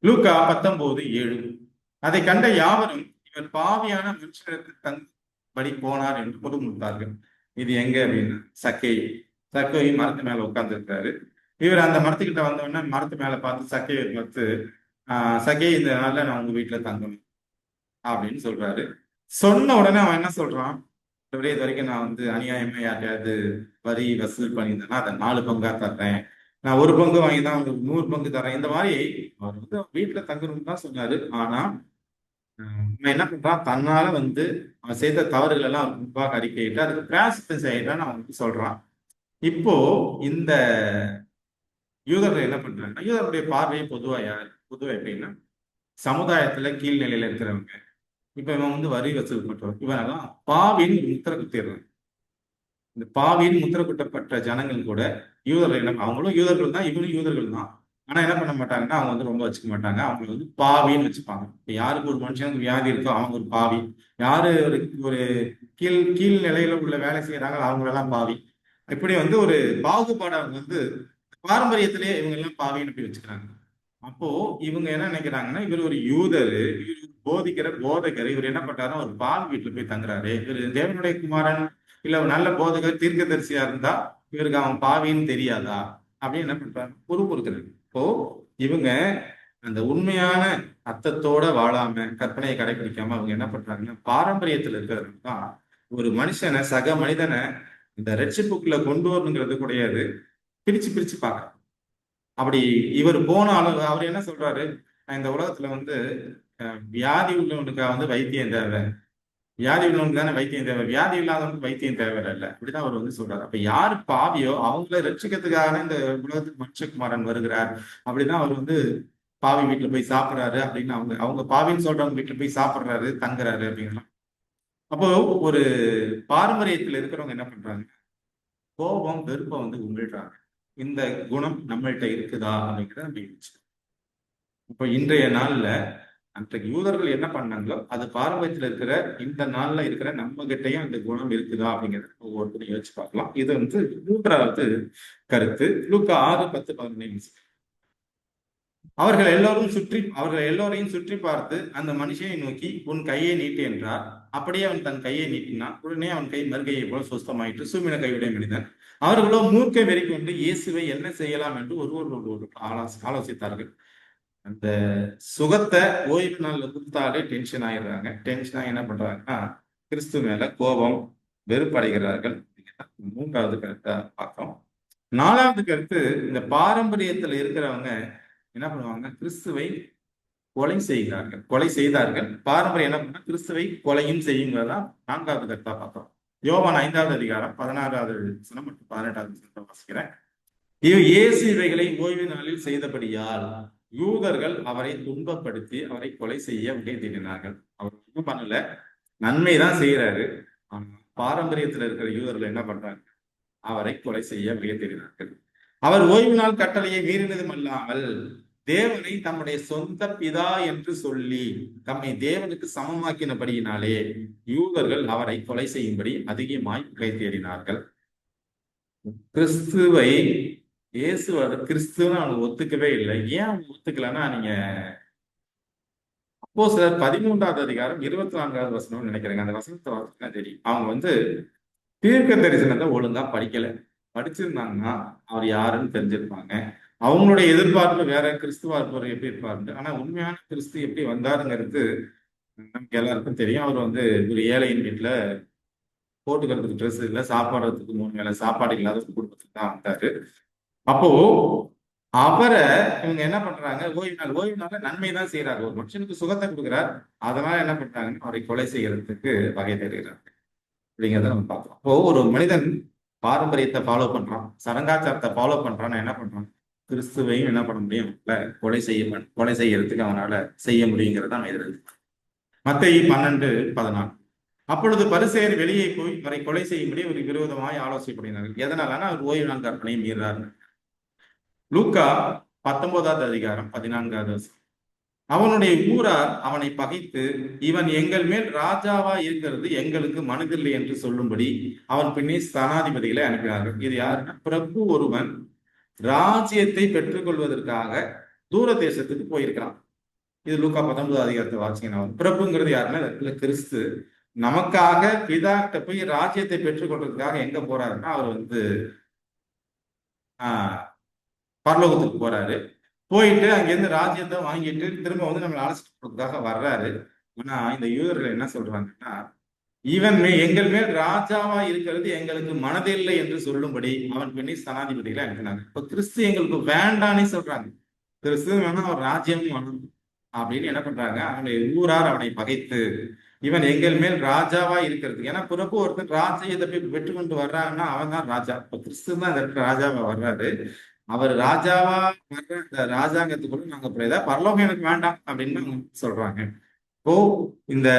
லூக்கா 19:7. அதை கண்ட யாவரும் இவர் பாவியான மனுஷருக்கு தங்கும்படி போனார் என்று முறுமுறுத்தார்கள். இது எங்க அப்படின்னா சக்கேயு மரத்து மேல உட்கார்ந்து இருக்காரு. இவர் அந்த மரத்துக்கிட்ட வந்தோடனே மரத்து மேல பார்த்து சக்கையை பார்த்து சக்கே இந்த நாள்ல நான் உங்க வீட்டுல தங்கணும் அப்படின்னு சொல்றாரு. சொன்ன உடனே அவன் என்ன சொல்றான், இது வரைக்கும் நான் வந்து அநியாயமா யார்ட்டையாவது வரி வசூல் பண்ணியிருந்தேன்னா அதை 4 பங்கா தர்றேன், நான் 1 பங்கு வாங்கி தான் அவங்களுக்கு 100 பங்கு தரேன். இந்த மாதிரி அவர் வந்து வீட்டுல தங்கணும்னு தான் சொன்னாரு. ஆனா அவன் என்ன பண்றான், தன்னால வந்து அவன் செய்த தவறுகள் எல்லாம் அவருக்கு முன்பாக அறிக்கையிட்டு அதுக்கு பிராயசித்தம் செய்யறான்னு அவன் வந்து சொல்றான். இப்போ இந்த யூதர்கள் என்ன பண்றாங்கன்னா, யூதருடைய பார்வையை பொதுவா எப்படின்னா சமுதாயத்துல கீழ்நிலையில இருக்கிறவங்க, இப்ப இவன் வந்து வரி வசூல் பண்றவன், இவனெல்லாம் பாவின்னு ஒரு முத்திரை குத்திடுறான். இந்த பாவின்னு முத்திரை குட்டப்பட்ட ஜனங்கள் கூட யூதர்கள் என்ன, அவங்களும் யூதர்கள் தான், இவனும் யூதர்கள் தான். ஆனா என்ன பண்ண மாட்டாங்கன்னா அவங்க வந்து ரொம்ப வச்சுக்க மாட்டாங்க, அவங்க வந்து பாவின்னு வச்சுப்பாங்க. இப்ப யாருக்கு ஒரு மனுஷனுக்கு வியாதி இருக்கோ அவங்க ஒரு பாவி, யாரு ஒரு கீழ் நிலையில உள்ள வேலை செய்யறாங்களோ அவங்களெல்லாம் பாவி. இப்படி வந்து ஒரு பாகுபாடு அவங்க வந்து பாரம்பரியத்திலேயே இவங்க எல்லாம் பாவின்னு போய் வச்சுக்கிறாங்க. அப்போ இவங்க என்ன நினைக்கிறாங்கன்னா, இவர் ஒரு யூதரு, இவர் போதிக்கிற போதகர், இவர் என்ன பண்றாருன்னா ஒரு பாவி வீட்டுல போய் தங்குறாரு, இவர் தேவனுடைய குமாரன் இல்ல ஒரு நல்ல போதகர் தீர்க்கதரிசியா இருந்தா இவருக்கு அவன் பாவின்னு தெரியாதா அப்படின்னு என்ன பண்றாங்க, பொறுக்கிறது. இப்போ இவங்க அந்த உண்மையான அர்த்தத்தோட வாழாம கற்பனையை கடைபிடிக்காம அவங்க என்ன பண்றாங்கன்னா பாரம்பரியத்துல இருக்கிறது தான் ஒரு மனுஷனை சக மனிதனை இந்த ரட்சிப்புக்குள்ள கொண்டு வரணுங்கிறது கிடையாது, பிரிச்சு பிரிச்சு பார்க்க. அப்படி இவர் போனாலும் அவர் என்ன சொல்றாரு, இந்த உலகத்துல வந்து வியாதி உள்ளவனுக்கு வந்து வைத்தியம் தேவை, வியாதி உள்ளவனுக்கு தானே வைத்தியம் தேவை, வியாதி இல்லாதவனுக்கு வைத்தியம் தேவை இல்லை, அப்படிதான் அவர் வந்து சொல்றாரு. அப்ப யாரு பாவியோ அவங்கள ரட்சிக்கிறதுக்காக இந்த உலகத்துக்கு மனுஷகுமாரன் வருகிறார், அப்படிதான் அவர் வந்து பாவி வீட்டுல போய் சாப்பிடுறாரு அப்படின்னு அவங்க பாவின்னு சொல்றவங்க வீட்டுல போய் சாப்பிடுறாரு, தங்குறாரு அப்படிங்கலாம். அப்போ ஒரு பாரம்பரியத்துல இருக்கிறவங்க என்ன பண்றாங்க, கோபம் வெறுப்பை வந்து உமிழ்றாங்க. இந்த குணம் நம்மள்கிட்ட இருக்குதா அப்படிங்கிறத நம்ம யோசிச்சு. இப்போ இன்றைய நாள்ல அன்றைக்கு யூதர்கள் என்ன பண்ணாங்களோ அது பாரம்பரியத்துல இருக்கிற இந்த நாள்ல இருக்கிற நம்ம கிட்டையும் அந்த குணம் இருக்குதா அப்படிங்கிறத ஒவ்வொருத்தரும் யோசிச்சு பார்க்கலாம். இது வந்து 3வது கருத்து. லூக்கா 6:10-15. அவர்கள் எல்லோரையும் சுற்றி பார்த்து அந்த மனுஷனை நோக்கி உன் கையை நீட்டு என்றார். அப்படியே அவன் தன் கையை நீட்டினான். உடனே அவன் கை மறுகையை போல சுஸ்தமாயிற்று. சூமின கையுடைய மனிதன். அவர்களோ மூர்க்க வெறி கொண்டு இயேசுவை என்ன செய்யலாம் என்று ஒருவர் ஆலோசித்தார்கள். அந்த சுகத்தை ஓய்வு நாள்ல கொடுத்தாலே டென்ஷன் ஆயிடுறாங்க. டென்ஷன் ஆகி என்ன பண்றாங்கன்னா கிறிஸ்து மேல கோபம் வெறுப்படைகிறார்கள். 3வது கருத்தை பார்த்தோம். 4வது கருத்து, இந்த பாரம்பரியத்துல இருக்கிறவங்க என்ன பண்ணுவாங்க, கிறிஸ்துவை கொலை செய்தார்கள். பாரம்பரியம் என்ன பண்ணா கிறிஸ்துவை கொலையும் செய்யுங்கிறதா 4வது கருத்தா பார்த்தோம். யோவான் 5வது அதிகாரம் 16வது மற்றும் 18வது வாசிக்கிறேன். இயேசு இவைகளை ஓய்வு நாளில் செய்தபடியால் யூதர்கள் அவரை துன்பப்படுத்தி அவரை கொலை செய்ய வகை தேடினார்கள். அவர் ஒன்றும் பண்ணல, நன்மைதான் செய்யறாரு. ஆனா பாரம்பரியத்துல இருக்கிற யூதர்கள் என்ன பண்றாங்க, அவரை கொலை செய்ய வகை தேடினார்கள். அவர் ஓய்வு நாள் கட்டளையை மீறினதும் அல்லாமல் தேவனை தம்முடைய சொந்த பிதா என்று சொல்லி தம்மை தேவனுக்கு சமமாக்கினபடியினாலே யூதர்கள் அவரை கொலை செய்யும்படி அதிகமாய் வகை தேடினார்கள். கிறிஸ்துவை கிறிஸ்துவன்னு அவங்க ஒத்துக்கவே இல்லை. ஏன் அவங்க ஒத்துக்கலன்னா, நீங்க அப்போஸ்தலர் 13வது அதிகாரம் 24வது வசனம் நினைக்கிறேங்க, அந்த வசனத்தை வாசிச்சா தெரியும். அவங்க வந்து தீர்க்க தரிசனத்தை ஒழுங்கா படிக்கல. படிச்சிருந்தாங்கன்னா அவர் யாருன்னு தெரிஞ்சிருப்பாங்க. அவங்களுடைய எதிர்பார்ப்பு வேற, கிறிஸ்துவா இருப்பவர் எப்படி இருப்பாரு. ஆனா உண்மையான கிறிஸ்து எப்படி வந்தாருங்கிறது நமக்கு எல்லாருக்கும் தெரியும். அவர் வந்து ஒரு ஏழையின் வீட்டுல போட்டுக்கிறதுக்கு ட்ரெஸ் இல்லை, சாப்பாடுறதுக்கு 3 வேளை சாப்பாடு இல்லாத குடும்பத்துக்கு தான் வந்தாரு. அப்போ அவரை இவங்க என்ன பண்றாங்க, ஓய்வு நாள்ல நன்மை தான் செய்யறாரு, ஒரு மனுஷனுக்கு சுகத்தை கொடுக்குறார். அதனால என்ன பண்றாங்கன்னு அவரை கொலை செய்யறதுக்கு வகை தேடுகிறாங்க அப்படிங்கிறத நம்ம பார்க்கலாம். அப்போ ஒரு மனிதன் பாரம்பரியத்தை ஃபாலோ பண்றான், சடங்காச்சாரத்தை ஃபாலோ பண்றான்னு என்ன பண்றான், கிறிஸ்துவையும் என்ன பண்ண முடியும், கொலை செய்யறதுக்கு அவனால செய்ய முடியுங்கிறத நம்ம எதிர்த்து. மத்தேயு 12:14. அப்பொழுது பரிசேயர் வெளியே போய் அவரை கொலை செய்யும்படி ஒரு விரோதமாய் ஆலோசனைப்படினார்கள். எதனாலன்னா அவர் ஓய்வு நாள் கற்பனையை மீறாரு. லூக்கா 19வது அதிகாரம் 14வது வசனம். அவனுடைய ஊரார் அவனை பகைத்து, இவன் எங்கள் மேல் ராஜாவா இருக்கிறது எங்களுக்கு மனதில்லை என்று சொல்லும்படி அவன் பின்னே ஸ்தானாதிபதிகளை அனுப்பினார்கள். இது யாருன்னா, பிரபு ஒருவன் ராஜ்யத்தை பெற்றுக்கொள்வதற்காக தூர தேசத்துக்கு போயிருக்கிறான். இது லூக்கா 19 அதிகாரத்தை வாசிங்கன்னா, பிரபுங்கிறது யாருன்னா இந்த இடத்துல கிறிஸ்து நமக்காக பிதாட்ட போய் ராஜ்யத்தை பெற்றுக்கொள்றதுக்காக எங்க போறாருன்னா, அவர் வந்து ஆஹ் பரலோகத்துக்கு போறாரு. போயிட்டு அங்கிருந்து ராஜ்யத்தை வாங்கிட்டு திரும்ப வந்து நம்மளை அழைச்சிட்டு போறதுக்காக வர்றாரு. ஆனா இந்த யூதர்கள் என்ன சொல்றாங்கன்னா, இவன் எங்கள் மேல் ராஜாவா இருக்கிறது எங்களுக்கு மனதில்லை என்று சொல்லும்படி அவன் பின்னே ஸ்தானாதிபதிகளை அனுப்பினாங்க. இப்ப கிறிஸ்து எங்களுக்கு வேண்டான்னு சொல்றாங்க. கிறிஸ்து வேணா அவர் ராஜ்யம் வேணும் அப்படின்னு என்ன பண்றாங்க, அவனுடைய ஊரார் அவனை பகைத்து, இவன் எங்கள் மேல் ராஜாவா இருக்கிறது. ஏன்னா பிறப்பு ஒருத்தர் ராஜ்யத்தை போய் வெற்றி கொண்டு வர்றாங்கன்னா அவன் தான் ராஜா. இப்ப கிறிஸ்து தான் இந்த இடத்துல ராஜாவா வர்றாரு. அவர் ராஜாவா வர்ற இந்த ராஜாங்கத்துக்குள்ள நாங்க போய் பரலோகம் எனக்கு வேண்டாம் அப்படின்னு சொல்றாங்க. இப்போ இந்த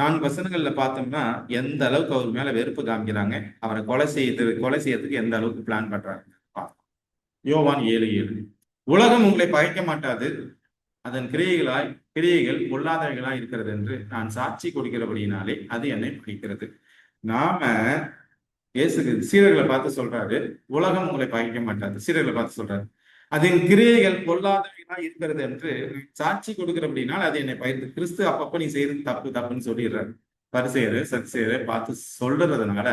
4 வசனங்கள்ல பார்த்தோம்னா எந்த அளவுக்கு அவர் மேல வெறுப்பு காமிக்கிறாங்க, அவரை கொலை செய்யறதுக்கு எந்த அளவுக்கு பிளான் பண்றாங்க. யோவான் 7:7, உலகம் உங்களை பகைக்க மாட்டாது, அதன் கிரியைகள் பொல்லாதவைகளாய் இருக்கிறது என்று நான் சாட்சி கொடுக்கிறபடியினாலே அது என்னை பகைக்கிறது. நாம இயேசு சீடர்களை பார்த்து சொல்றாரு, உலகம் உங்களை பகைக்க மாட்டாது. சீடர்களை பார்த்து சொல்றாரு, அதன் கிரியைகள் பொல்லாதவைகளாய் இருக்கிறது என்று சாட்சி கொடுக்கிறபடினால் அது என்னை பகைத்து. கிறிஸ்து அப்பப்ப நீ செய்யறது தப்புன்னு சொல்லிடுறாரு. பரிசேயரு சத்சேயரை பார்த்து சொல்றதுனால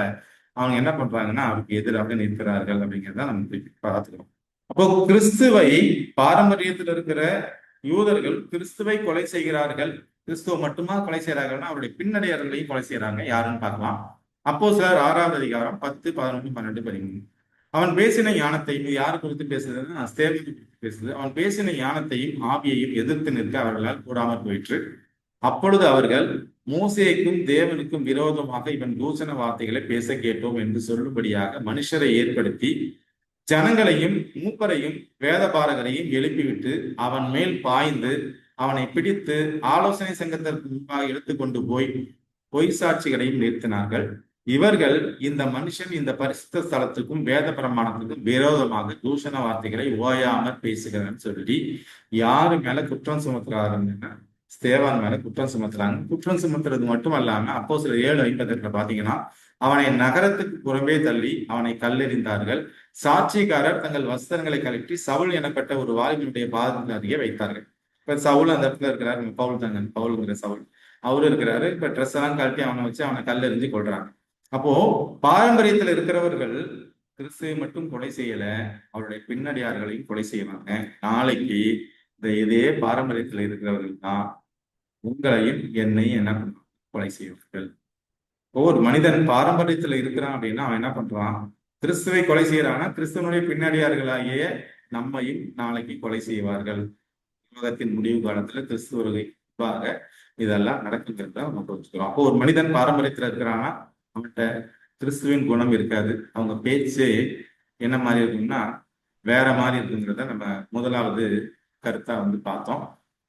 அவங்க என்ன பண்றாங்கன்னா அவருக்கு எதிராக நிற்கிறார்கள் அப்படிங்கிறத நம்ம பார்த்துக்கிறோம். அப்போ கிறிஸ்துவை பாரம்பரியத்தில் இருக்கிற யூதர்கள் கிறிஸ்துவை கொலை செய்கிறார்கள். கிறிஸ்துவ மட்டுமா கொலை செய்யறாங்கன்னா அவருடைய பின்னடையர்களையும் கொலை செய்யறாங்க. யாருன்னு பார்க்கலாம். அப்போஸ்தலர் 6வது அதிகாரம் 10, 11, 12, 13. அவன் பேசின ஞானத்தையும், இது யாரு குறித்து பேசுறதுன்னா ஸ்தேவானை குறித்து பேசுது. அவன் பேசின ஞானத்தையும் ஆவியையும் எதிர்த்து நிற்க அவர்களால் கூடாமற் போயிற்று. அப்பொழுது அவர்கள், மோசேக்கும் தேவனுக்கும் விரோதமாக இவன் தூஷண வார்த்தைகளை பேச கேட்டோம் என்று சொல்லும்படியாக மனுஷரை ஏற்படுத்தி ஜனங்களையும் மூப்பரையும் வேதபாரகரையும் எழுப்பிவிட்டு அவன் மேல் பாய்ந்து அவனை பிடித்து ஆலோசனை சங்கத்திற்கு முன்பாக எடுத்துக்கொண்டு போய் பொய் சாட்சிகளையும் நிறுத்தினார்கள். இவர்கள், இந்த மனுஷன் இந்த பரிசுத்த ஸ்தலத்துக்கும் வேத பிரமாணத்துக்கும் விரோதமாக தூஷண வார்த்தைகளை ஓயாமற் பேசுகிறன்னு சொல்லி யாரு மேல குற்றம் சுமத்துறாருன்னா ஸ்தேவான் மேல குற்றம் சுமத்துறாங்க. குற்றம் சுமத்துறது மட்டும் அல்லாம அப்போஸ்தலர் 7:58 பாத்தீங்கன்னா, அவனை நகரத்துக்கு புறம்பே தள்ளி அவனை கல்லெறிந்தார்கள். சாட்சிக்காரர் தங்கள் வஸ்திரங்களை கழற்றி சவுல் எனப்பட்ட ஒரு வாலிபனுடைய பாதத்தின் அருகே வைத்தார்கள். இப்ப சவுல் அந்த இடத்துல இருக்கிறாரு, பவுல் தாங்க, பவுலுங்கிற சவுல் அவரு இருக்கிறாரு. இப்ப ட்ரெஸ் எல்லாம் கழட்டி அவனை வச்சு அவனை கல்லெறிஞ்சு கொள்றாங்க. அப்போ பாரம்பரியத்துல இருக்கிறவர்கள் கிறிஸ்துவை மட்டும் கொலை செய்யல, அவருடைய பின்னடியார்களையும் கொலை செய்வாங்க. நாளைக்கு இந்த இதே பாரம்பரியத்துல இருக்கிறவர்கள் தான் உங்களையும் என்னையும் என்ன பண்ணுவாங்க, கொலை செய்வார்கள். ஒரு மனிதன் பாரம்பரியத்துல இருக்கிறான் அப்படின்னா அவன் என்ன பண்றான், கிறிஸ்துவை கொலை செய்யறான்னா கிறிஸ்துவனுடைய பின்னடியார்களாகிய நம்மையும் நாளைக்கு கொலை செய்வார்கள். உலகத்தின் முடிவு காலத்துல கிறிஸ்துவர்களுக்காக இதெல்லாம் நடக்குங்கிறத நம்ம புரிஞ்சுக்கிறோம். அப்போ ஒரு மனிதன் பாரம்பரியத்துல இருக்கிறான்னா அவன்கிட்ட கிறிஸ்துவின் குணம் இருக்காது. அவங்க பேச்சு என்ன மாதிரி இருக்கும்னா வேற மாதிரி இருக்குங்கிறத நம்ம முதலாவது கருத்தா வந்து பார்த்தோம்.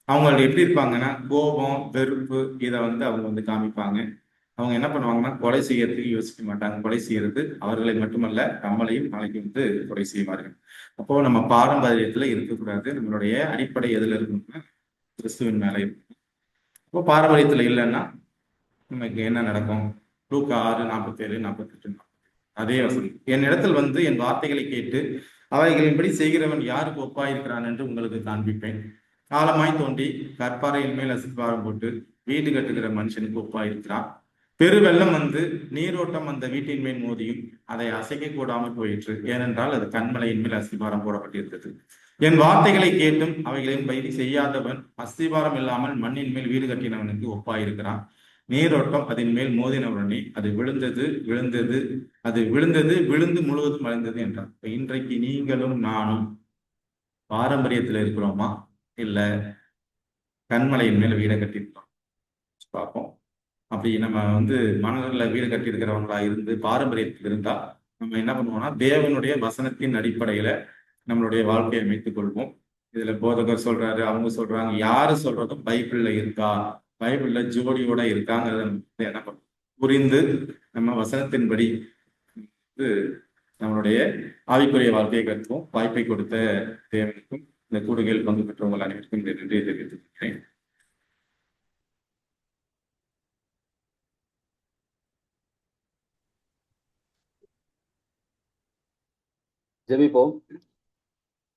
அவங்க எப்படி இருப்பாங்கன்னா கோபம், வெறுப்பு இதை வந்து அவங்க வந்து காமிப்பாங்க. அவங்க என்ன பண்ணுவாங்கன்னா கொலை செய்யறதுக்கு யோசிக்க மாட்டாங்க. கொலை செய்யறது அவர்களை மட்டுமல்ல நம்மளையும் நாளைக்கு வந்து கொலை செய்வார்கள். அப்போ நம்ம பாரம்பரியத்துல இருக்கக்கூடாது. நம்மளுடைய அடிப்படை எதுல இருக்கணும்னா கிறிஸ்துவின் மேல இருக்கும். இப்போ பாரம்பரியத்துல இல்லைன்னா நமக்கு என்ன நடக்கும்? லூக்கா 6:47, 48. அதே வசனம், என் இடத்தில் வந்து என் வார்த்தைகளை கேட்டு அவைகளின்படி செய்கிறவன் யாருக்கு ஒப்பாயிருக்கிறான் என்று உங்களுக்கு காண்பிப்பேன். ஆழமாய் தோண்டி கற்பாறையின் மேல் அஸ்திபாரம் போட்டு வீடு கட்டுகிற மனுஷனுக்கு ஒப்பாயிருக்கிறான். பெருவெள்ளம் வந்து நீரோட்டம் அந்த வீட்டின் மேல் மோதியும் அதை அசைக்க கூடாமல் போயிற்று. ஏனென்றால் அது கண்மலையின் மேல் அஸ்திபாரம் போடப்பட்டிருக்கிறது. என் வார்த்தைகளை கேட்டும் அவைகளின் பயிர் செய்யாதவன் அஸ்திபாரம் இல்லாமல் மண்ணின் மேல் வீடு கட்டினவனுக்கு ஒப்பாயிருக்கிறான். நீரோட்டம் அதன் மேல் மோதினவுடனே அது விழுந்து முழுவதும் அழிந்தது என்றார். இன்றைக்கு நீங்களும் நானும் பாரம்பரியத்துல இருக்கிறோமா இல்ல கண்மலையின் மேல வீடை கட்டியிருக்கோம் பார்ப்போம். அப்படி நம்ம வந்து மணல்ல வீடு கட்டி இருக்கிறவங்களா இருந்து பாரம்பரியத்தில் இருந்தா நம்ம என்ன பண்ணுவோம்னா தேவனுடைய வசனத்தின் அடிப்படையில நம்மளுடைய வாழ்க்கையை அமைத்துக் கொள்வோம். இதுல போதகர் சொல்றாரு, அவங்க சொல்றாங்க, யாரு சொல்றதும் பைபிள்ல இருக்கா, பைபிள்ல ஜோடியோட இருக்காங்கிறத என்ன பண்ணும் புரிந்து நம்ம வசனத்தின்படி நம்மளுடைய ஆவிக்குரிய வாழ்க்கையை கற்றுவோம். வாய்ப்பை கொடுத்த தேவனுக்கும் இந்த கூடுகையில் பங்கு பெற்றவங்கள் அனைவருக்கும் இந்த நன்றியை தெரிவித்துக்கிறேன். ஜெபிப்போம்.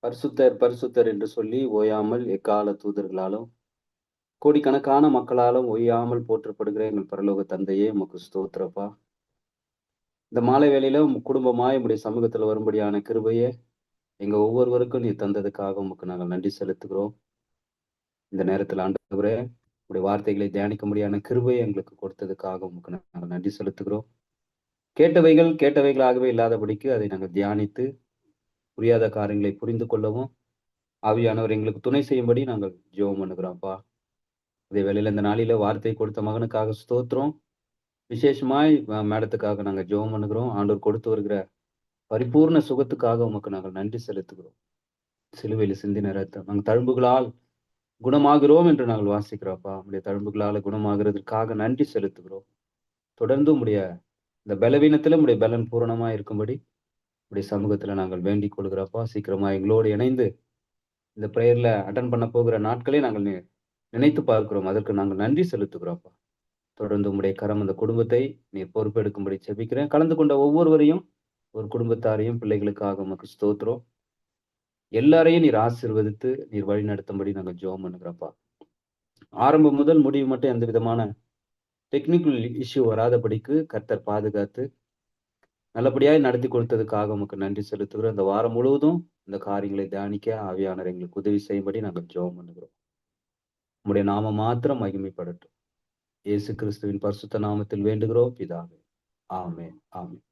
பரிசுத்தர் பரிசுத்தர் என்று சொல்லி ஓயாமல் எக்கால தூதர்களாலும் கோடிக்கணக்கான மக்களாலும் ஓயாமல் போற்றப்படுகிற எங்கள் பரலோக தந்தையே உமக்கு ஸ்தோத்திரப்பா. இந்த மாலை வேளையில குடும்பமாய் உடைய சமூகத்துல வரும்படியான கிருபையே எங்க ஒவ்வொருவருக்கும் நீ தந்ததுக்காக உமக்கு நாங்கள் நன்றி செலுத்துகிறோம். இந்த நேரத்தில் ஆண்டவரே உடைய வார்த்தைகளை தியானிக்க முடியாத கிருபையை எங்களுக்கு கொடுத்ததுக்காக உமக்கு நாங்கள் நன்றி செலுத்துகிறோம். கேட்டவைகளாகவே இல்லாதபடிக்கு அதை நாங்கள் தியானித்து புரியாத காரியங்களை புரிந்து கொள்ளவும் ஆவியானவர் எங்களுக்கு துணை செய்யும்படி நாங்கள் ஜெபம் பண்ணுகிறோம்ப்பா. இதே வேளையில இந்த நாளில வார்த்தை கொடுத்த மகனுக்காக ஸ்தோத்திரம். விசேஷமாய் மேடத்துக்காக நாங்கள் ஜெபம் பண்ணுகிறோம். ஆண்டவர் கொடுத்து வருகிற பரிபூர்ண சுகத்துக்காக உமக்கு நாங்கள் நன்றி செலுத்துகிறோம். சிலுவையில் சிந்தின ரத்தம் நாங்கள் தழும்புகளால் குணமாகிறோம் என்று நாங்கள் வாசிக்கிறோம்ப்பா. உடைய தழும்புகளால் குணமாகிறதுக்காக நன்றி செலுத்துகிறோம். தொடர்ந்து உடைய இந்த பலவீனத்துல உடைய பலன் பூரணமா இருக்கும்படி உடைய சமூகத்துல நாங்கள் வேண்டிக் கொள்கிறோம்ப்பா. சீக்கிரமா எங்களோடு இணைந்து இந்த பிரேயர்ல அட்டன் பண்ண போகிற நாட்களே நாங்கள் நினைத்து பார்க்கிறோம். அதற்கு நாங்கள் நன்றி செலுத்துகிறோம்ப்பா. தொடர்ந்து உடைய கரம் அந்த குடும்பத்தை நீர் பொறுப்பெடுக்கும்படி செபிக்கிறேன். கலந்து கொண்ட ஒவ்வொருவரையும் ஒரு குடும்பத்தாரையும் பிள்ளைகளுக்காக உமக்கு ஸ்தோத்திரம். எல்லாரையும் நீர் ஆசீர்வதித்து நீர் வழி நடத்தும்படி நாங்கள் ஜெபம் பண்ணுகிறோம்ப்பா. ஆரம்பம் முதல் முடிவு மட்டும் எந்த விதமான டெக்னிக்கல் இஷ்யூ வராதபடிக்கு கர்த்தர் பாதுகாத்து நல்லபடியாய் நடத்தி கொடுத்ததுக்காக உமக்கு நன்றி செலுத்துகிறோம். இந்த வாரம் முழுவதும் இந்த காரியங்களை தியானிக்க ஆவியானவர் எங்களுக்கு உதவி செய்யும்படி நாங்கள் ஜெபம் பண்ணுகிறோம். உம்முடைய நாம மாத்திரம் மகிமைப்படட்டும். இயேசு கிறிஸ்துவின் பரிசுத்த நாமத்தில் வேண்டுகிறோம் பிதாவே. ஆமென். ஆமென்.